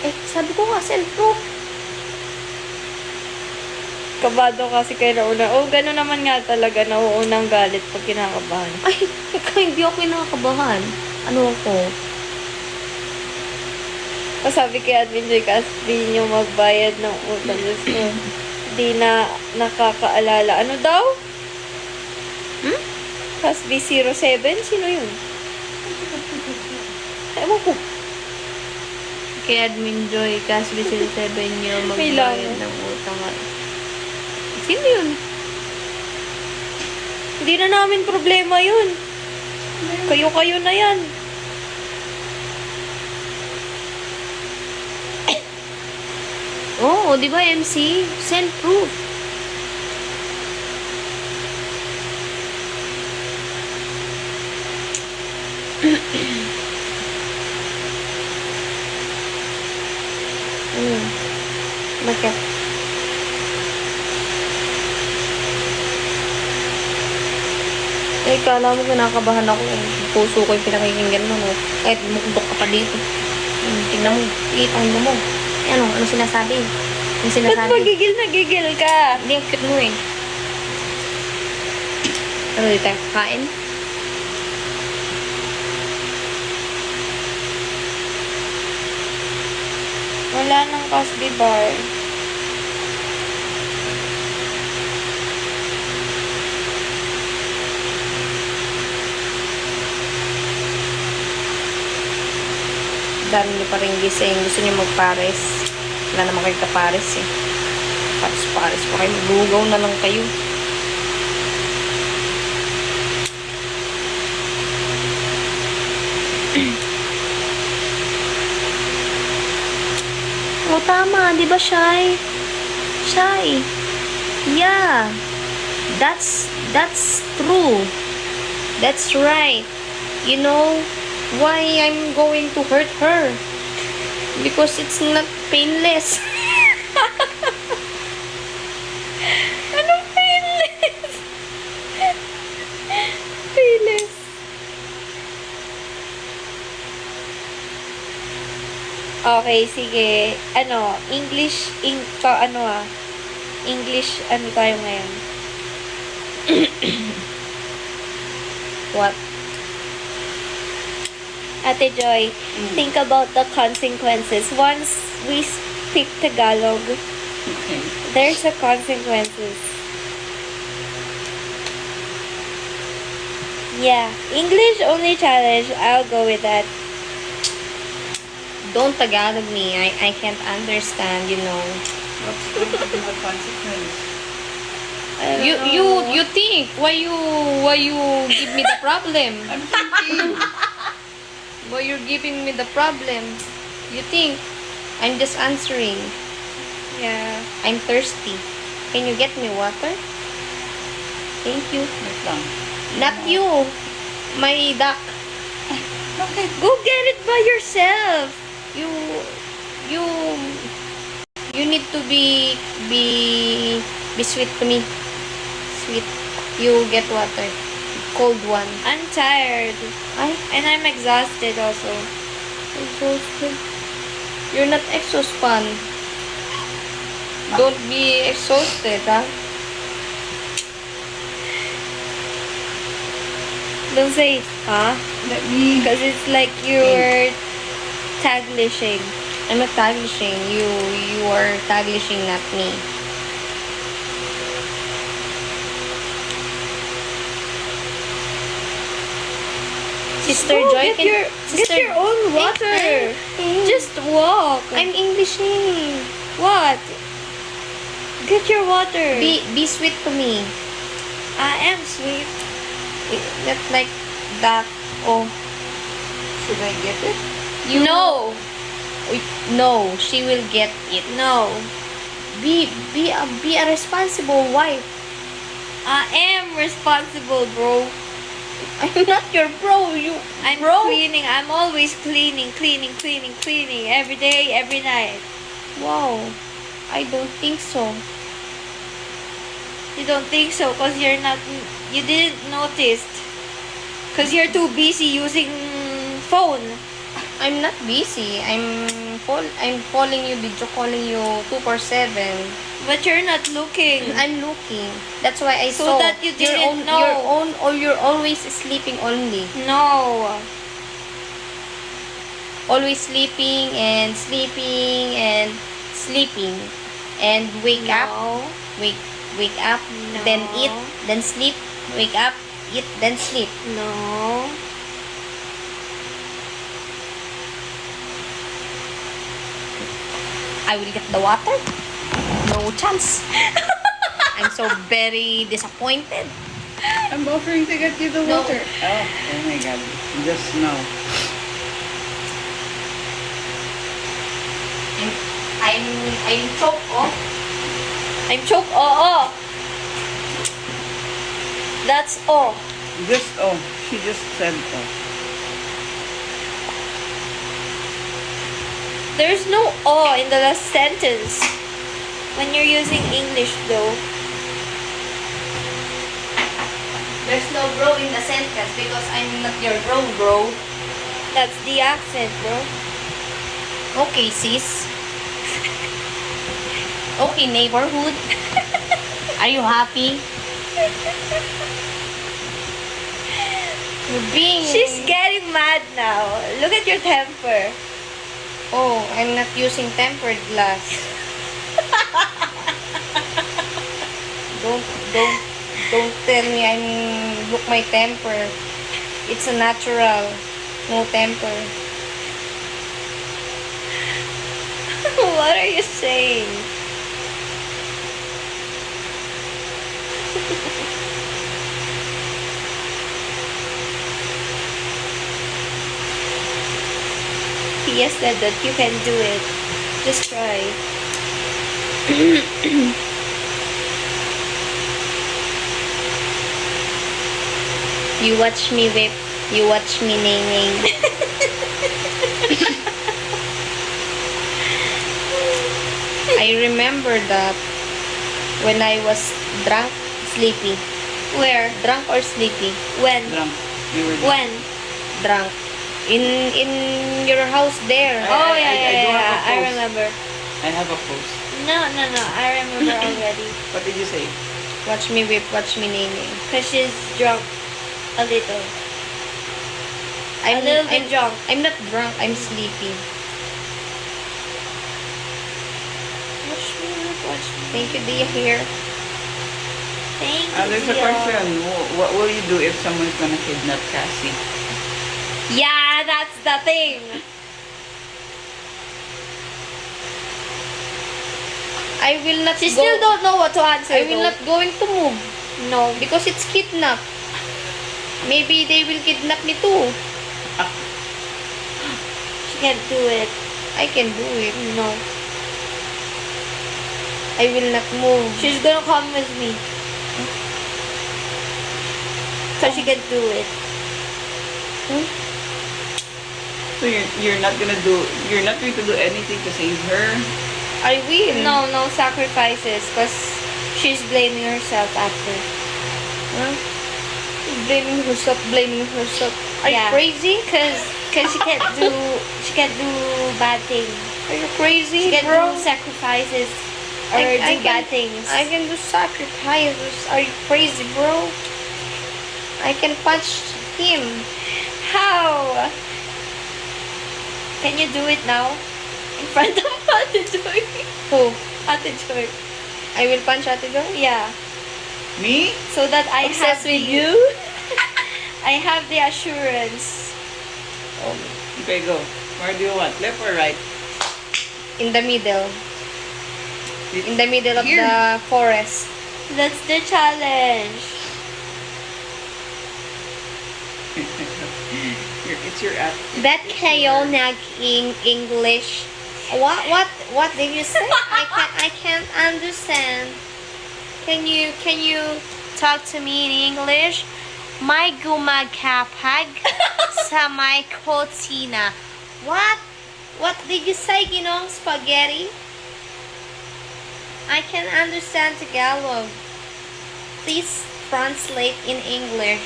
B: Eh, sabi ko nga, self-proof.
A: Kabado kasi kay Rauna. Oh, gano'n naman nga talaga. Nauunang galit pag kinakabahan.
B: Ay, ikaw, hindi ako kinakabahan. Ano ako?
A: Sabi kay Admin Joy, kasi di nyo magbayad ng utang. Diyos ko. Di na nakakaalala. Ano daw? Casby 07? Sino yun? Ewan ko.
B: Kay Admin Joy, Casby 07 nyo
A: May
B: magbayad
A: lang.
B: ng utang. Sino yun?
A: Hindi na namin problema yun. Kayo-kayo na yan.
B: Oo, di ba MC? Send proof. Bakit? Eh, kala mo kinakabahan ako. Puso ko yung pinakikinggan mo. No? Kahit mukdok ka pa dito. Tingnan mo. Ipangin mo. Eh, ano sinasabi? Ano
A: Ba't
B: sinasabi?
A: magigil na gigil ka?
B: Hindi, ang cute mo eh. Ano, di tayo kakain?
A: Wala nang Casby bar.
B: Dami niyo pa rin gising. Gusto niyo magpares. Wala naman kayo kapares eh. Pares-pares pa kayo. Lugaw na lang kayo. di ba, Shy? Shy. Yeah. That's true. That's right. You know why I'm going to hurt her? Because it's not painless. Anong painless? Painless. Okay, sige. English, English, tayo ngayon? What? Ate Joy, think about the consequences. Once we speak Tagalog,
C: Okay.
B: there's a consequences. Yeah, English only challenge. I'll go with that. Don't Tagalog me. I can't understand, you know.
C: What's going to be the consequence?
B: I don't know.
D: You think why you give me the problem?
C: I'm thinking.
D: Why you're giving me the problem? You think I'm just answering.
B: Yeah.
D: I'm thirsty. Can you get me water? Thank you.
C: Wait lang.
D: Not you, my duck.
C: Okay.
B: Go get it by yourself.
D: You need to be sweet to me. Sweet. You get water. Cold one.
B: I'm tired. And I'm exhausted also.
D: Exhausted. You're not exhausted. Don't be exhausted, huh?
B: Don't say, huh?
C: Let me.
B: Because it's like you're taglishing.
D: I'm not taglishing. You are taglishing, not me. Sister
B: Go
D: Joy,
B: get your own water. Just walk.
D: I'm Englishing.
B: What? Get your water.
D: Be sweet to me.
B: I am sweet.
D: Not like that. Oh,
C: Should I get it?
D: you
B: No.
D: No, she will get it.
B: No.
D: Be a responsible wife.
B: I am responsible, bro.
D: I'm not your bro.
B: I'm
D: bro.
B: cleaning. I'm always cleaning every day, every night.
D: Wow, I don't think so.
B: You don't think so because you didn't notice. Because you're too busy using phone.
D: I'm not busy. I'm calling you, video calling you 2/7.
B: But you're not looking.
D: I'm looking. That's why I
B: So
D: saw.
B: that you didn't know.
D: You're always sleeping only.
B: No.
D: Always sleeping and sleeping and sleeping. And wake up.
B: No.
D: Wake up.
B: No.
D: Then eat. Then sleep. Wake up. Eat. Then sleep.
B: No.
D: I will get the water. No chance. I'm so very disappointed.
C: I'm offering to get you the
D: No.
C: water. Oh my god. Just now.
D: I'm choked off.
B: I'm choked. Oh. That's all.
C: Just oh. She just said oh.
B: There's no "oh" in the last sentence. When you're using English though.
D: There's no bro in the sentence because I'm not your bro.
B: That's the accent, bro.
D: Okay, sis. Okay, neighborhood. Are you happy? You're being...
B: She's getting mad now. Look at your temper.
D: Oh, I'm not using tempered glass. Don't tell me look my temper. It's a natural. No temper.
B: What are you saying? Pia said that you can do it. Just try. You watch me whip. You watch me ning. I remember that when I was drunk, sleepy.
A: Where?
B: Drunk or sleepy?
A: When?
C: Drunk. We were drunk.
A: When?
B: Drunk. In your house there.
A: Oh,
C: I do have a
A: I
C: post.
A: remember.
C: I have a post.
A: No, I remember already.
C: What did you say?
B: Watch me whip, watch me ning.
A: Because she's drunk. A little. A little bit drunk.
B: I'm not drunk, I'm sleepy.
A: Watch me, watch me.
B: Thank you, Dia here.
A: Thank you.
C: There's a
A: Dia.
C: question. What will you do if someone's gonna kidnap Cassie?
A: Yeah, that's the thing.
B: I will not
A: She
B: go.
A: still don't know what to answer.
B: I will
A: though.
B: not going to move
A: No.
B: because it's kidnap. Maybe they will kidnap me too.
A: She can't do it.
B: I can do it.
A: No.
B: I will not move.
A: She's gonna come with me. Because she can do it.
C: So you're not going to do anything to save her?
B: I will.
A: No sacrifices. Because she's blaming herself after.
B: Huh? Blaming herself. Are
A: Yeah.
B: you crazy?
A: Because she can't do bad things.
B: Are you crazy,
A: She can't
B: bro?
A: do sacrifices or do bad things.
B: I can do sacrifices. Are you crazy, bro? I can punch him.
A: How? Can you do it now? In front of Ate Joy.
B: Who?
A: Ate Joy.
B: I will punch Ate Joy?
A: Yeah.
C: Me?
A: So that I
B: Obsessed
A: have
B: with
A: the,
B: you?
A: I have the assurance.
C: Okay, go. Where do you want? Left or right?
B: In the middle. In the middle of
C: Here.
B: the forest.
A: That's the challenge.
C: It's your app.
B: Bet kayo nag-ing English. What did you say? I can't understand. Can you talk to me in English? May gumagapag sa may kotsina. What did you say, Ginong Spaghetti? I can understand Tagalog. Please translate in English.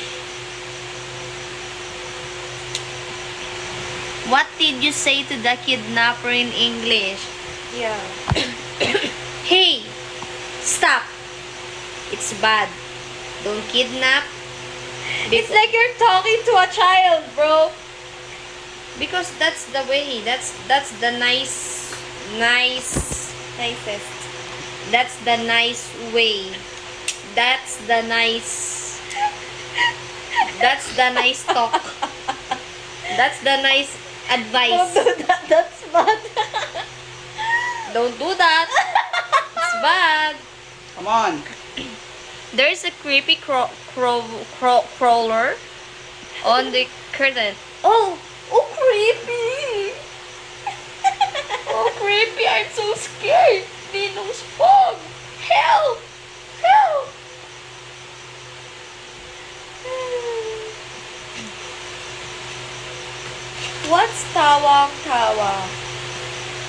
B: What did you say to the kidnapper in English?
A: Yeah.
B: Hey! Stop! It's bad. Don't kidnap.
A: It's like you're talking to a child, bro.
B: Because that's the way. That's the nicest.
A: Nicest.
B: That's the nice way. That's the nice talk. That's the nice advice.
A: Don't do that. That's bad.
B: Don't do that. It's bad.
C: Come on.
B: There's a creepy crawler on the curtain.
A: Oh creepy.
B: Oh, creepy. I'm so scared. Ninong Spog. Help! Help!
A: What's tawang-tawa?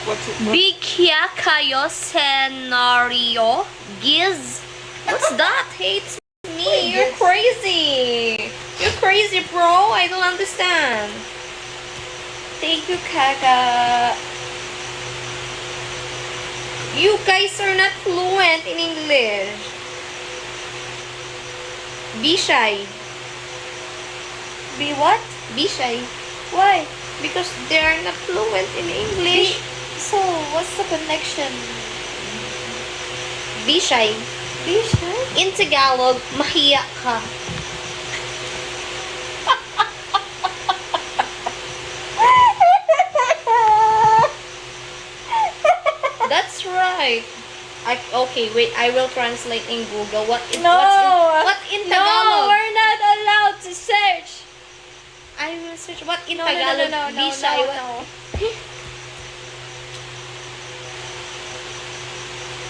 C: What's it?
B: Bigya kayo scenario? Giz? What's that? Hates me. You're crazy. You're crazy, bro. I don't understand.
A: Thank you, Kaka.
B: You guys are not fluent in English. Be shy.
A: Be what?
B: Be shy.
A: Why?
B: Because they are not fluent in English.
A: So, what's the connection?
B: Be shy.
A: Be shy?
B: In Tagalog, mahiya ka. That's right. Okay, wait. I will translate in Google. What in Tagalog?
A: No, we're not allowed to search.
B: I will search. What in
A: No,
B: Tagalog?
A: no.
B: Be shy. What-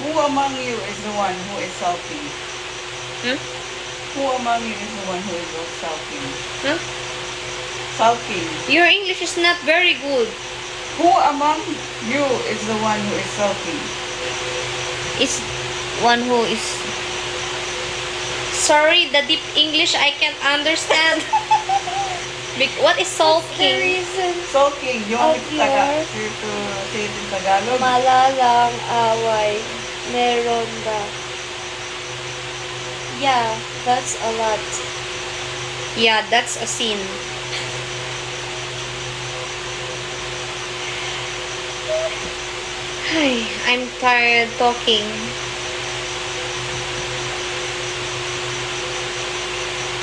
C: Who among you is the one who is sulking?
D: Hmm?
C: Who among you is the one who is sulking?
D: Huh?
C: Sulking.
D: Your English is not very good.
C: Who among you is the one who is sulking?
D: Is one who is... Sorry, the deep English I can't understand. What is sulking?
C: Sulking. You want me to,
B: Of
C: to say it in Tagalog?
B: Malalang away. Meron ba? Yeah, that's a lot.
D: Yeah, that's a sin. Ay, I'm tired talking.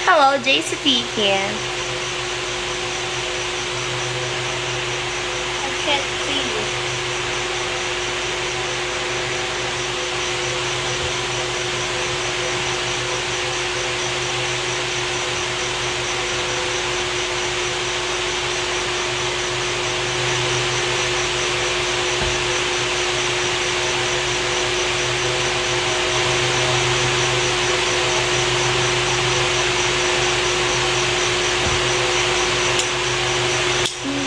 D: Hello, JCT here.
B: I can't see you.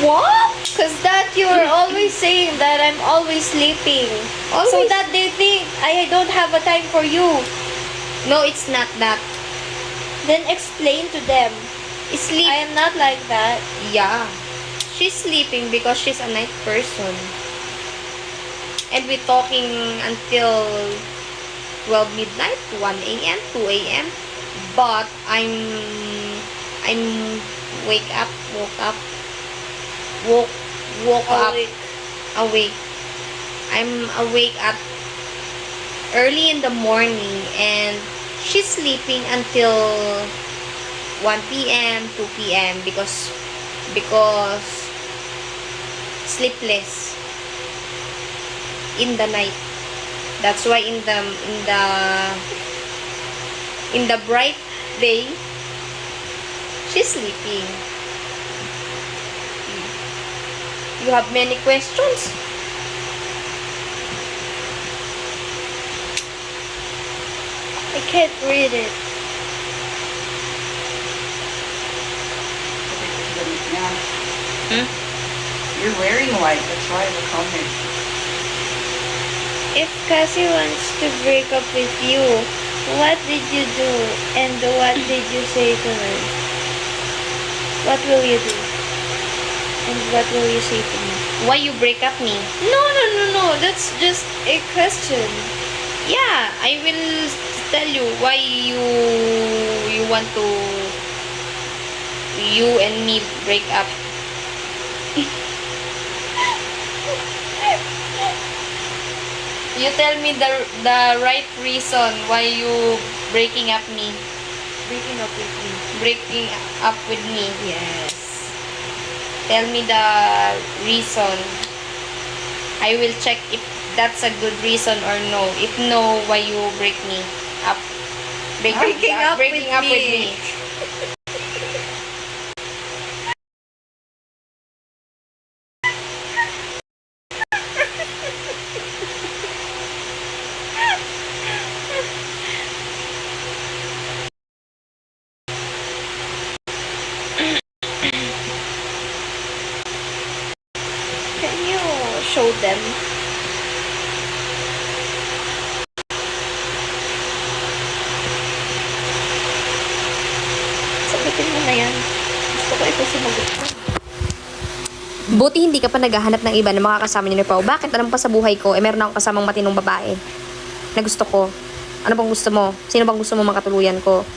D: What?
B: Cause that you're always saying that I'm always sleeping. So
D: Always?
B: that they think I don't have a time for you.
D: No, it's not that.
B: Then explain to them.
D: Sleep.
B: I am not like that.
D: Yeah. She's sleeping because she's a night person. And we're talking until 12 midnight, 1 a.m., 2 a.m. But I'm woke up, awake. I'm awake at early in the morning and she's sleeping until 1 p.m., 2 p.m. because sleepless in the night. That's why in the bright day she's sleeping. You have many questions?
B: I can't read it.
D: Hmm?
C: You're wearing white, that's why the comment.
B: If Cassie wants to break up with you, what did you do and what did you say to her? What will you do? And what will you say to me?
D: Why you break up me?
B: No. That's just a question.
D: Yeah, I will tell you why you want to you and me break up. You tell me the right reason why you breaking up me.
B: Breaking up with me.
D: Breaking up with me.
B: Yes.
D: Tell me the reason. I will check if that's a good reason or no. If no, why you break me up? Breaking up with me.
B: Can you show them? Sagutin mo na yan. Gusto ko ito sumagot ko.
A: Buti hindi ka pa naghahanap ng iba na makakasama ni Pao. Bakit? Alam mo pa sa buhay ko, meron akong kasamang matinong babae na gusto ko. Ano bang gusto mo? Sino bang gusto mo makatuluyan ko?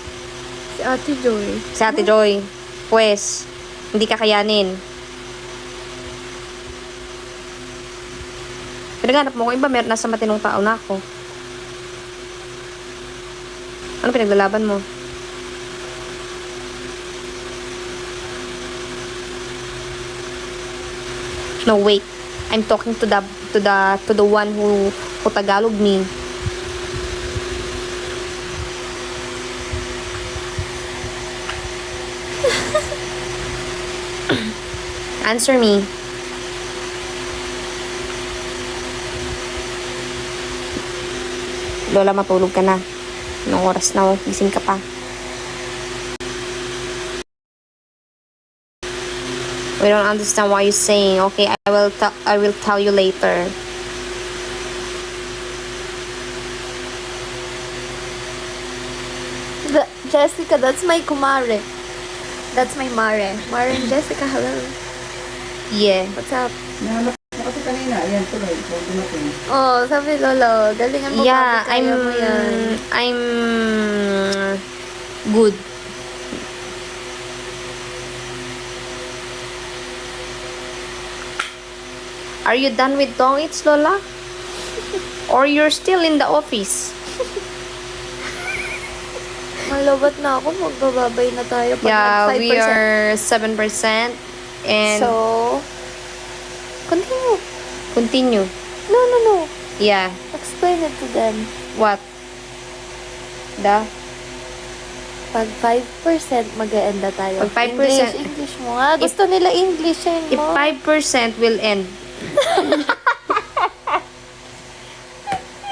B: Si Ate Joy.
A: Si Ate Joy. Pues, hindi kakayanin. Pinaghanap mo ko, iba meron nasa matinong tao na ako. Ano pinaglalaban mo? No, wait. I'm talking to the one who Tagalog me. Answer me.
B: Lola, matulog ka na. Anong oras na? Gising ka pa. We don't understand what you're saying. Okay, I will tell you later.
A: Jessica, that's my kumare. That's my mare. Mare and Jessica, hello.
B: Yeah.
A: What's up?
C: Nahanap ko kasi kanina, ayan tuloy, so dumating.
A: Oh, sabi Lolo, galingan mo
B: Yeah,
A: Bobby, kaya mo yan.
B: I'm good. Are you done with tongits, Lola? Or you're still in the office?
A: Malabat na ako, magbababay na tayo. Pag
B: Yeah,
A: nag 5%.
B: we are 7%. And
A: So, continue.
B: continue.
A: No.
B: Yeah.
A: Explain it to them.
B: What? The?
A: Pag 5%, mag-e-end na tayo.
B: Pag 5%.
A: English mo nga. Gusto nila English yun
B: If
A: mo.
B: 5% will end.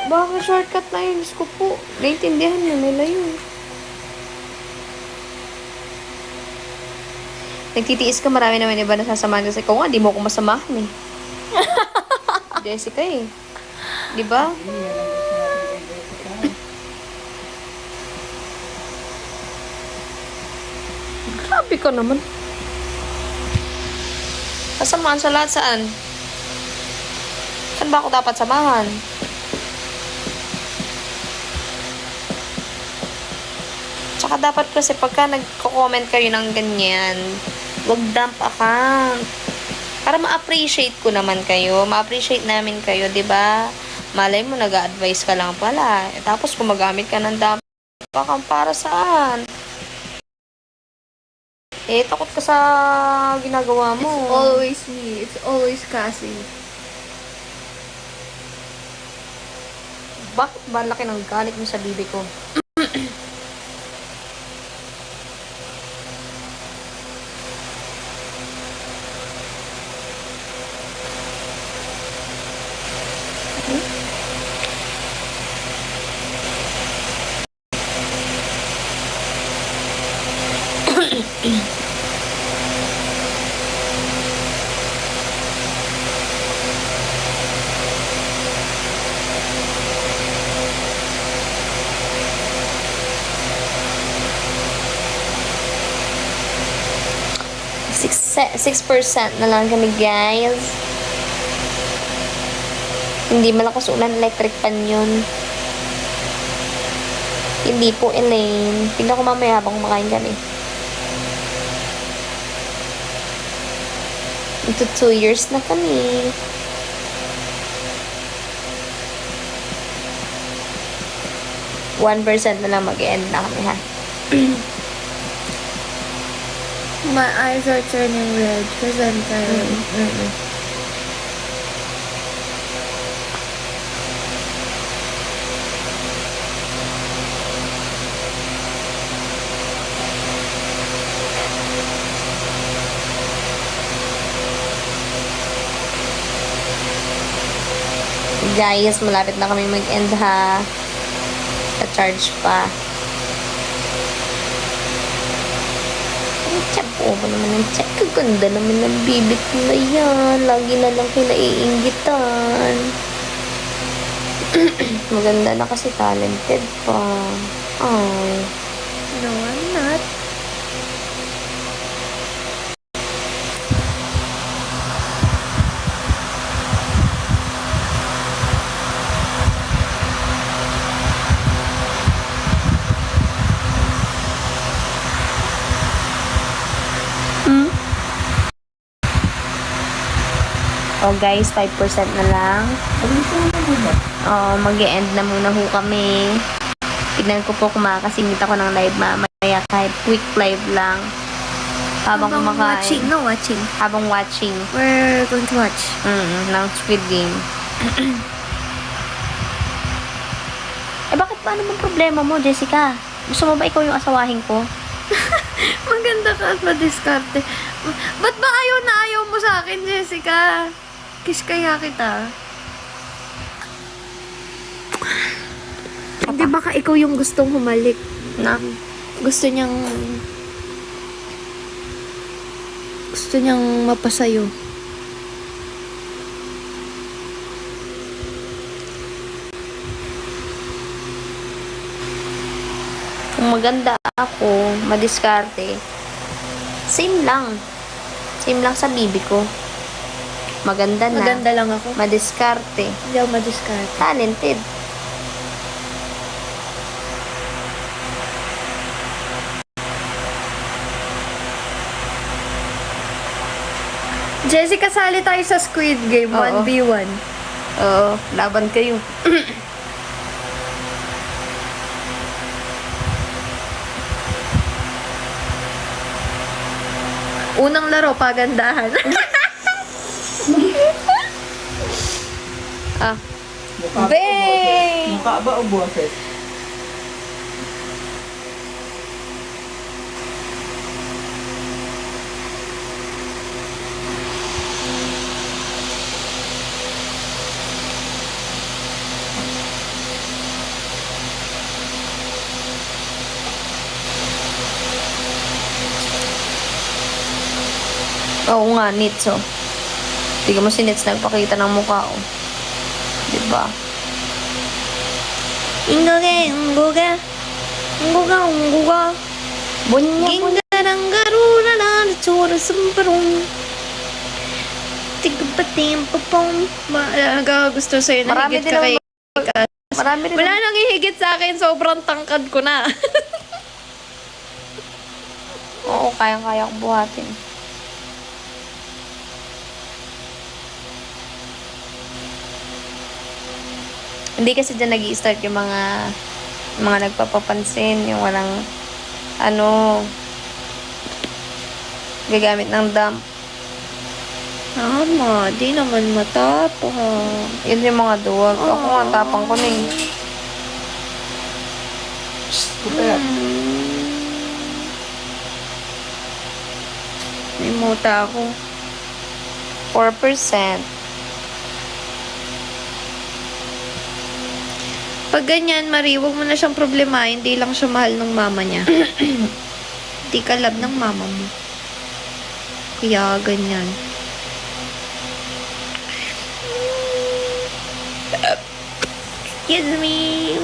B: Baka shortcut na yun. Diyos ko po. Naintindihan nila yun. Nagtitiis ka, marami naman iba na sasamahan kasi ikaw nga, di mo ako masamahan eh. Jessica eh. Di ba? Grabe ka naman. Kasamahan sa lahat saan? Saan ba ako dapat samahan? Tsaka dapat kasi pagka nagko-comment kayo ng ganyan, wag dump account. Para ma-appreciate ko naman kayo. Ma-appreciate namin kayo, di ba? Malay mo, nag-a-advise ka lang pala. Tapos gumagamit ka ng dump account para saan? Takot ka sa ginagawa mo.
A: It's always me. It's always Cassie.
B: Bakit ba laki ng galit mo sa bibi ko? Six percent na lang kami, guys. Hindi malakas ulan, electric pan yun. Hindi po, Elaine. Tingnan ko mamaya habang kumakain kami. Ito 2 years na kami. One percent na lang mag-end na kami, ha?
A: My eyes are turning red because I'm tired.
B: Guys, malapit na kami mag-end, ha? Sa-charge pa. Ang tiyapo ba naman ang tiyak? Kaganda naman ng bibit na yan. Lagi na lang kinaiingitan. Maganda na kasi talented pa. Ay.
A: No, I'm not.
B: Oh guys, 5% na lang. Mag-e-end na muna ho kami. Tignan ko po kung makakasingit ako ng live mamaya kahit quick live lang. Habang kumakain.
A: watching. No, watching.
B: Habang watching.
A: We're going to watch.
B: Ng Squid Game. Bakit ba naman problema mo, Jessica? Gusto mo ba ikaw yung asawahin ko?
A: Maganda ka at madiskarte. Ba't ba ayaw na ayaw mo sa akin, Jessica? Kiss kaya kita. Pwede baka ikaw yung gustong humalik.
B: Na?
A: Gusto niyang mapasayo.
B: Kung maganda ako, madiskarte, same lang. Same lang sa bibi ko. Maganda na.
A: Maganda lang ako.
B: Madiskarte.
A: Hindi ako madiskarte.
B: Talented.
A: Jessica, sali tayo sa Squid Game.
B: Oo.
A: 1v1.
B: Oo, laban kayo.
A: Unang laro, pagandahan.
B: Ah,
C: Mukha ba o
B: Bang!
C: boses? Mukha ba o boses?
B: oo nga, Nits, oh. Tingnan mo si Nits nagpakita ng mukha, oh. Diba?
A: Inggoga.
B: Bunya,
A: Gingaranggarura na natsura samparong. Tigpatim-papong. Gusto sa'yo na
B: Marami
A: higit
B: din
A: ka
B: naman
A: kay...
B: marami rin.
A: Wala nang ihigit sa akin. Sobrang tangkad ko na.
B: Oo, kayang-kaya kong buhatin. Hindi kasi dyan nag-i-start yung mga nagpapapansin, yung walang, gagamit ng dump.
A: Tama. Di naman matapang.
B: Yun yung mga duwag. Ako nga, tapang ko na eh.
C: Kaya,
A: May muta ako.
B: 4%.
A: Pag ganyan, Marie, huwag mo na siyang problema. Hindi lang siya mahal ng mama niya. Hindi ka love ng mama mo. Kaya ganyan. Excuse me.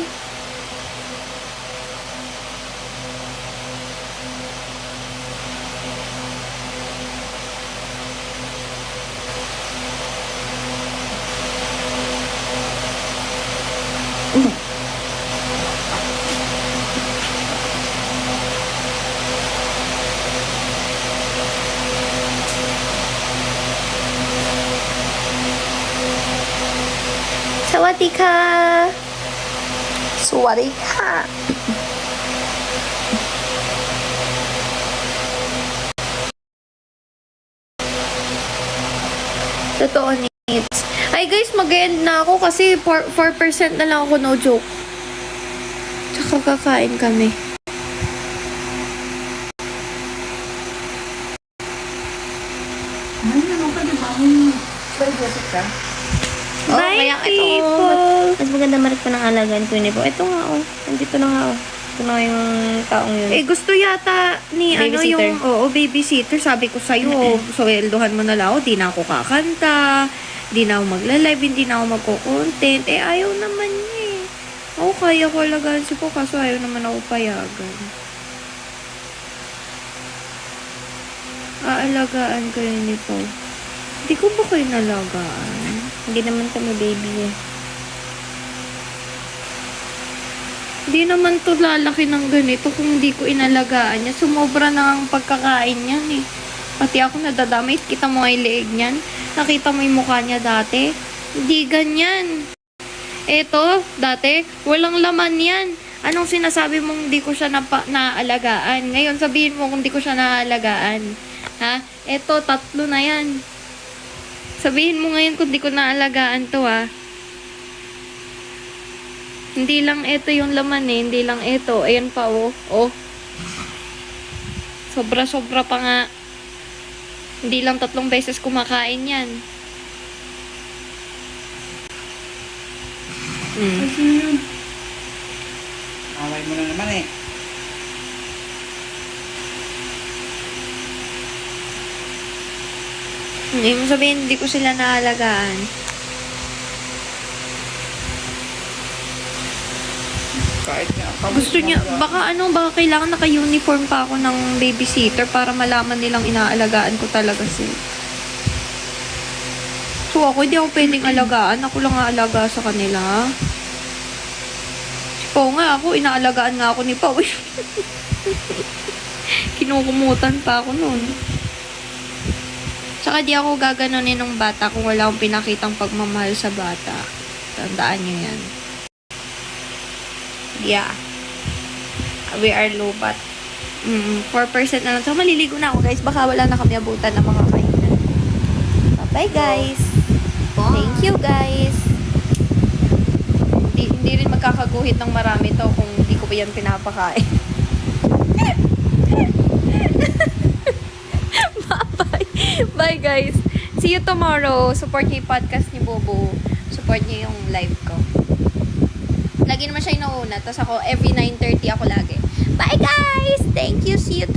A: Sawadika.
B: Suwari ka.
A: Totoo, Nits. Ay guys, mag-end na ako kasi 4% na lang ako, no joke. Tsaka kakain kami.
C: ay, ano ka diba? May boses ka?
B: Oh,
A: Bye,
B: kaya ito,
A: people!
B: mas maganda marit ko ng alagaan ko yun. Ito nga, oh. Nandito na nga, oh. Ito na yung taong yun.
A: Eh, gusto yata ni
B: Babysitter.
A: babysitter. Sabi ko sa'yo, sweldohan mo na lang ako, di na ako kakanta, di na ako magla-live, hindi na ako magko-content. Eh, ayaw naman niya eh. Ako kaya ko alagaan si po, kaso ayaw naman ako payagan. Aalagaan kayo ni po. Hindi ko ba kayo nalagaan?
B: Hindi naman kami baby, eh.
A: Hindi naman to lalaki ng ganito kung hindi ko inalagaan niya. Sumobra na ang pagkakain niyan eh. Pati ako nadadamay. Kita mo ay leeg niyan. Nakita mo yung mukha niya dati. Hindi ganyan. Eto, dati, walang laman yan. Anong sinasabi mong hindi ko siya naalagaan? Ngayon, sabihin mo kung hindi ko siya naalagaan. Ha? Eto, 3 na yan. Sabihin mo ngayon kung hindi ko naalagaan to, ha? Hindi lang ito yung laman eh. Hindi lang ito. Ayan pa, oh. Oh. Sobra-sobra pa nga. Hindi lang 3 beses kumakain yan.
C: buhay mo na naman eh.
A: Hindi mo sabihin, hindi ko sila naalagaan.
C: Kahit nga.
A: Gusto niya, baka kailangan naka-uniform pa ako ng babysitter para malaman nilang inaalagaan ko talaga sila. So ako, hindi ako pwedeng alagaan. Ako lang aalaga sa kanila. Si Pao nga ako, inaalagaan nga ako ni Pao. Kinukumutan pa ako nun. Tsaka di ako gaganunin ng bata kung wala akong pinakitang pagmamahal sa bata. Tandaan nyo yan.
D: Yeah. We are low-bat.
A: 4% na lang. So, maliligo na ako, guys. Baka wala na kami abutan ng mga kainan.
D: Bye, guys. Thank you, guys.
A: Hindi rin magkakaguhit ng marami to kung hindi ko pa yan pinapakain. Bye, guys. See you tomorrow. Support niyo yung podcast ni Bobo. Support niyo yung live ko. Lagi naman siya inuuna. Tapos ako, every 9:30 ako lagi. Bye, guys! Thank you. See you tomorrow.